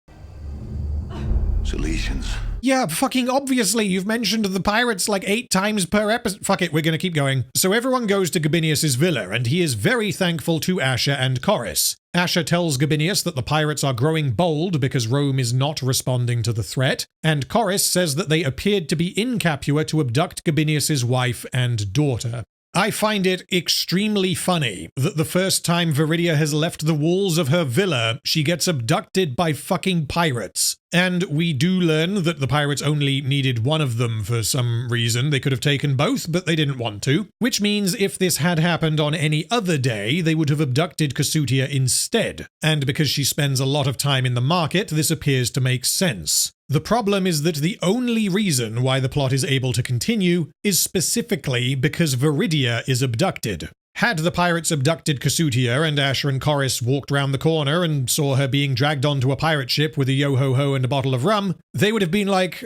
Salesians. Yeah, fucking obviously, you've mentioned the pirates like 8 times per episode. Fuck it, we're gonna keep going. So everyone goes to Gabinius' villa, and he is very thankful to Ashur and Chorus. Ashur tells Gabinius that the pirates are growing bold because Rome is not responding to the threat, and Chorus says that they appeared to be in Capua to abduct Gabinius' wife and daughter. I find it extremely funny that the first time Viridia has left the walls of her villa, she gets abducted by fucking pirates. And we do learn that the pirates only needed one of them for some reason. They could have taken both, but they didn't want to. Which means if this had happened on any other day, they would have abducted Kasutia instead. And because she spends a lot of time in the market, this appears to make sense. The problem is that the only reason why the plot is able to continue is specifically because Viridia is abducted. Had the pirates abducted Kasutia and Ashur and Chorus walked round the corner and saw her being dragged onto a pirate ship with a yo-ho-ho and a bottle of rum, they would have been like,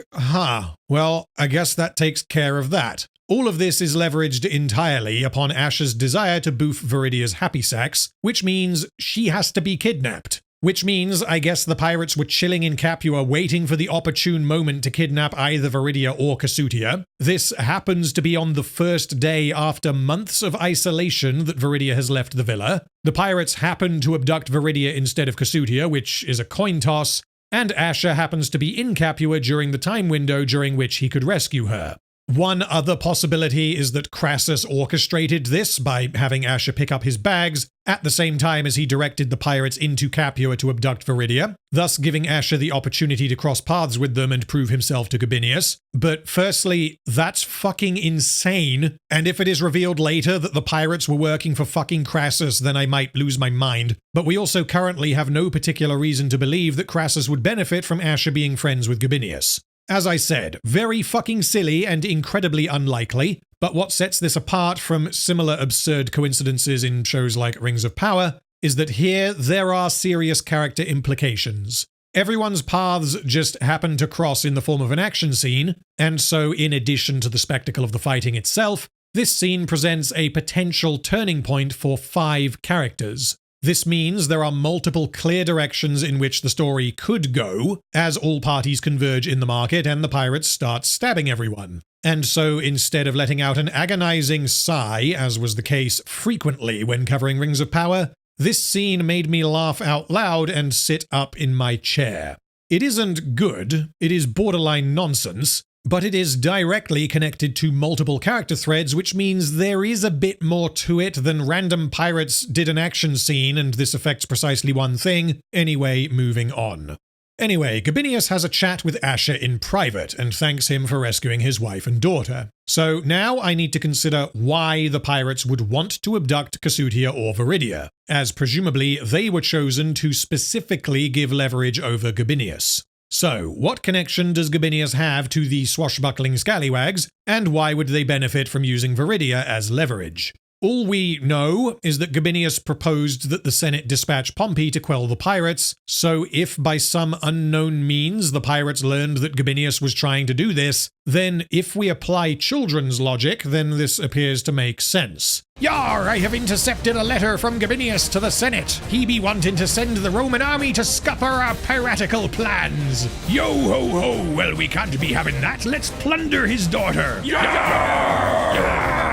well, I guess that takes care of that. All of this is leveraged entirely upon Ashur's desire to boof Viridia's happy sacks, which means she has to be kidnapped. which means I guess the pirates were chilling in Capua waiting for the opportune moment to kidnap either Viridia or Casutia. This happens to be on the first day after months of isolation that Viridia has left the villa. The pirates happen to abduct Viridia instead of Casutia, which is a coin toss, and Ashur happens to be in Capua during the time window during which he could rescue her. One other possibility is that Crassus orchestrated this by having Ashur pick up his bags at the same time as he directed the pirates into Capua to abduct Viridia, thus giving Ashur the opportunity to cross paths with them and prove himself to Gabinius. But firstly, that's fucking insane, and if it is revealed later that the pirates were working for fucking Crassus, then I might lose my mind. But we also currently have no particular reason to believe that Crassus would benefit from Ashur being friends with Gabinius. As I said, very fucking silly and incredibly unlikely, but what sets this apart from similar absurd coincidences in shows like Rings of Power is that here there are serious character implications. Everyone's paths just happen to cross in the form of an action scene, and so in addition to the spectacle of the fighting itself, this scene presents a potential turning point for 5 characters. This means there are multiple clear directions in which the story could go, as all parties converge in the market and the pirates start stabbing everyone. And so instead of letting out an agonizing sigh, as was the case frequently when covering Rings of Power, this scene made me laugh out loud and sit up in my chair. It isn't good, it is borderline nonsense, but it is directly connected to multiple character threads, which means there is a bit more to it than random pirates did an action scene and this affects precisely one thing. Anyway, moving on. Anyway, Gabinius has a chat with Ashur in private and thanks him for rescuing his wife and daughter. So now I need to consider why the pirates would want to abduct Casutia or Viridia, as presumably they were chosen to specifically give leverage over Gabinius. So, what connection does Gabinius have to the swashbuckling scallywags, and why would they benefit from using Viridia as leverage? All we know is that Gabinius proposed that the Senate dispatch Pompey to quell the pirates, so if by some unknown means the pirates learned that Gabinius was trying to do this, then if we apply children's logic, then this appears to make sense. Yar, I have intercepted a letter from Gabinius to the Senate. He be wanting to send the Roman army to scupper our piratical plans. Yo ho ho, well we can't be having that, let's plunder his daughter. Yar!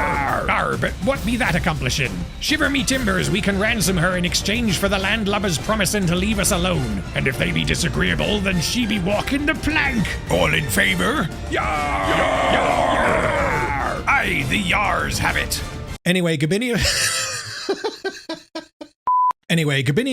Arr, but what be that accomplishing? Shiver me timbers, we can ransom her in exchange for the landlubbers promising to leave us alone. And if they be disagreeable, then she be walking the plank. All in favor? Yar! Yar! Yar! Aye, the yars have it. Anyway, Gabinius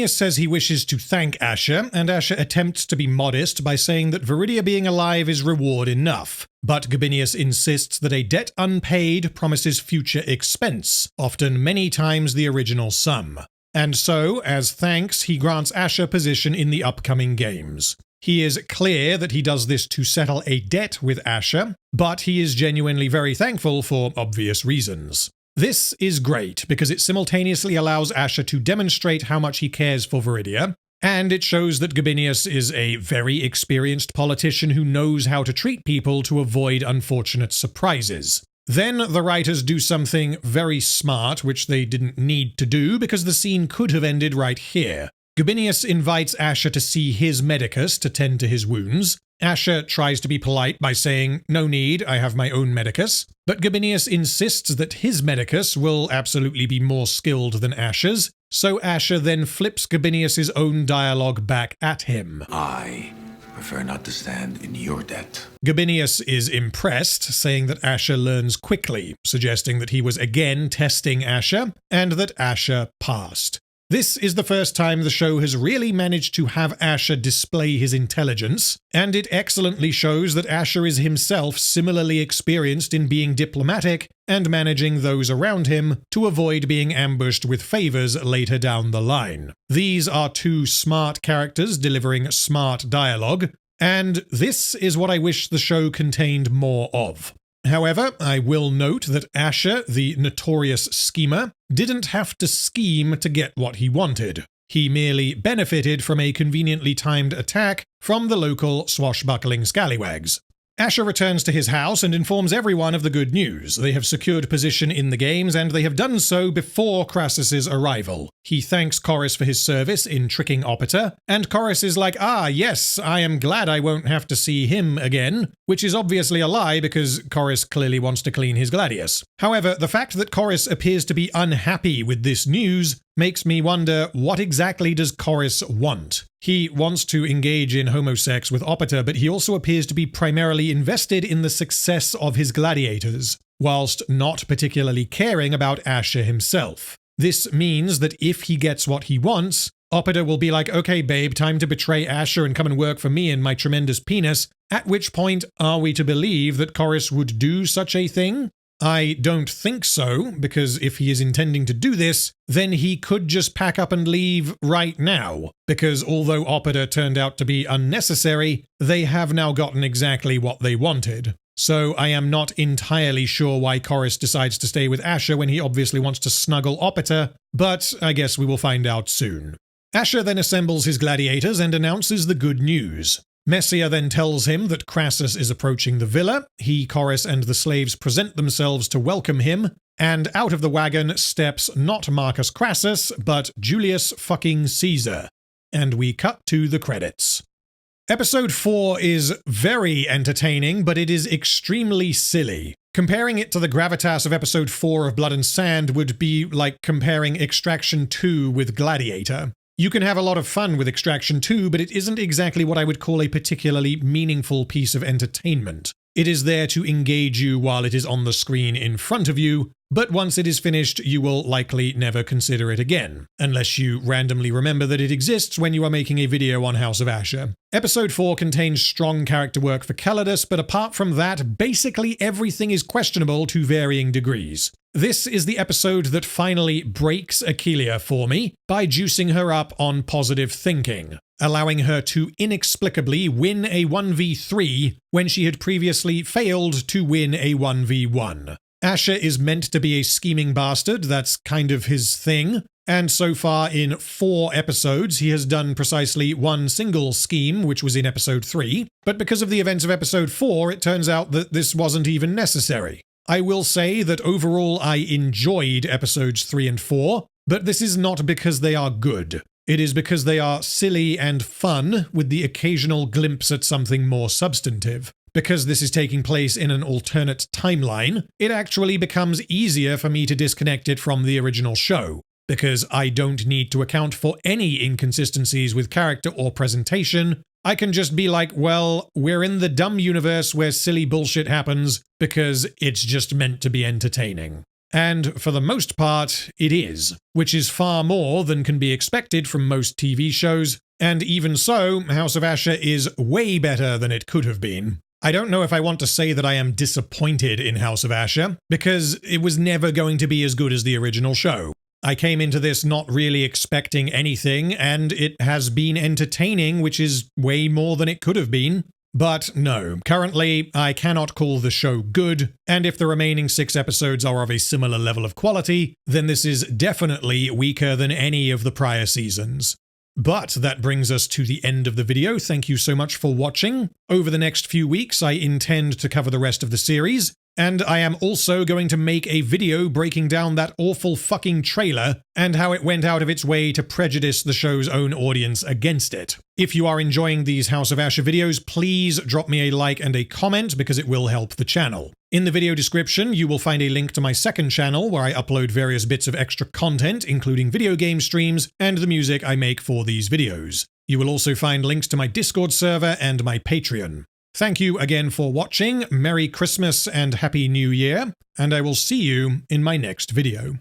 says he wishes to thank Ashur, and Ashur attempts to be modest by saying that Viridia being alive is reward enough. But Gabinius insists that a debt unpaid promises future expense, often many times the original sum. And so, as thanks, he grants Ashur position in the upcoming games. He is clear that he does this to settle a debt with Ashur, but he is genuinely very thankful for obvious reasons. This is great because it simultaneously allows Ashur to demonstrate how much he cares for Viridia, and it shows that Gabinius is a very experienced politician who knows how to treat people to avoid unfortunate surprises. Then the writers do something very smart, which they didn't need to do because the scene could have ended right here. Gabinius invites Ashur to see his medicus to tend to his wounds. Ashur tries to be polite by saying, "No need, I have my own medicus." But Gabinius insists that his medicus will absolutely be more skilled than Ashur's, so Ashur then flips Gabinius's own dialogue back at him. I prefer not to stand in your debt. Gabinius is impressed, saying that Ashur learns quickly, suggesting that he was again testing Ashur, and that Ashur passed. This is the first time the show has really managed to have Ashur display his intelligence, and it excellently shows that Ashur is himself similarly experienced in being diplomatic and managing those around him to avoid being ambushed with favors later down the line. These are 2 smart characters delivering smart dialogue, and this is what I wish the show contained more of. However, I will note that Ashur, the notorious schemer, didn't have to scheme to get what he wanted. He merely benefited from a conveniently timed attack from the local swashbuckling scallywags. Ashur returns to his house and informs everyone of the good news. They have secured position in the games, and they have done so before Crassus's arrival. He thanks Chorus for his service in tricking Opita, and Chorus is like, "Ah, yes, I am glad I won't have to see him again," which is obviously a lie because Chorus clearly wants to clean his gladius. However, the fact that Chorus appears to be unhappy with this news makes me wonder, what exactly does Chorus want? He wants to engage in homosex with Opita, but he also appears to be primarily invested in the success of his gladiators, whilst not particularly caring about Ashur himself. This means that if he gets what he wants, Opita will be like, "Okay, babe, time to betray Ashur and come and work for me and my tremendous penis," at which point are we to believe that Chorus would do such a thing? I don't think so, because if he is intending to do this, then he could just pack up and leave right now, because although Opita turned out to be unnecessary, they have now gotten exactly what they wanted. So I am not entirely sure why Chorus decides to stay with Ashur when he obviously wants to snuggle Opita, but I guess we will find out soon. Ashur then assembles his gladiators and announces the good news. Messia then tells him that Crassus is approaching the villa. He, Chorus, and the slaves present themselves to welcome him, and out of the wagon steps not Marcus Crassus, but Julius fucking Caesar. And we cut to the credits. Episode 4 is very entertaining, but it is extremely silly. Comparing it to the gravitas of Episode 4 of Blood and Sand would be like comparing Extraction 2 with Gladiator. You can have a lot of fun with Extraction 2, but it isn't exactly what I would call a particularly meaningful piece of entertainment. It is there to engage you while it is on the screen in front of you, but once it is finished, you will likely never consider it again, unless you randomly remember that it exists when you are making a video on House of Ashur. Episode 4 contains strong character work for Calidus, but apart from that, basically everything is questionable to varying degrees. This is the episode that finally breaks Aquilia for me by juicing her up on positive thinking, allowing her to inexplicably win a 1v3 when she had previously failed to win a 1v1. Ashur is meant to be a scheming bastard, that's kind of his thing, and so far in 4 episodes he has done precisely one single scheme, which was in episode 3, but because of the events of episode 4, it turns out that this wasn't even necessary. I will say that overall I enjoyed episodes 3 and 4, but this is not because they are good. It is because they are silly and fun, with the occasional glimpse at something more substantive. Because this is taking place in an alternate timeline, it actually becomes easier for me to disconnect it from the original show, because I don't need to account for any inconsistencies with character or presentation. I can just be like, well, we're in the dumb universe where silly bullshit happens because it's just meant to be entertaining. And for the most part, it is, which is far more than can be expected from most TV shows, and even so, House of Ashur is way better than it could have been. I don't know if I want to say that I am disappointed in House of Ashur, because it was never going to be as good as the original show. I came into this not really expecting anything, and it has been entertaining, which is way more than it could have been. But no, currently I cannot call the show good, and if the remaining 6 episodes are of a similar level of quality, then this is definitely weaker than any of the prior seasons. But that brings us to the end of the video. Thank you so much for watching. Over the next few weeks, I intend to cover the rest of the series, and I am also going to make a video breaking down that awful fucking trailer and how it went out of its way to prejudice the show's own audience against it. If you are enjoying these House of Ashur videos, please drop me a like and a comment because it will help the channel. In the video description, you will find a link to my second channel where I upload various bits of extra content, including video game streams and the music I make for these videos. You will also find links to my Discord server and my Patreon. Thank you again for watching, Merry Christmas and Happy New Year, and I will see you in my next video.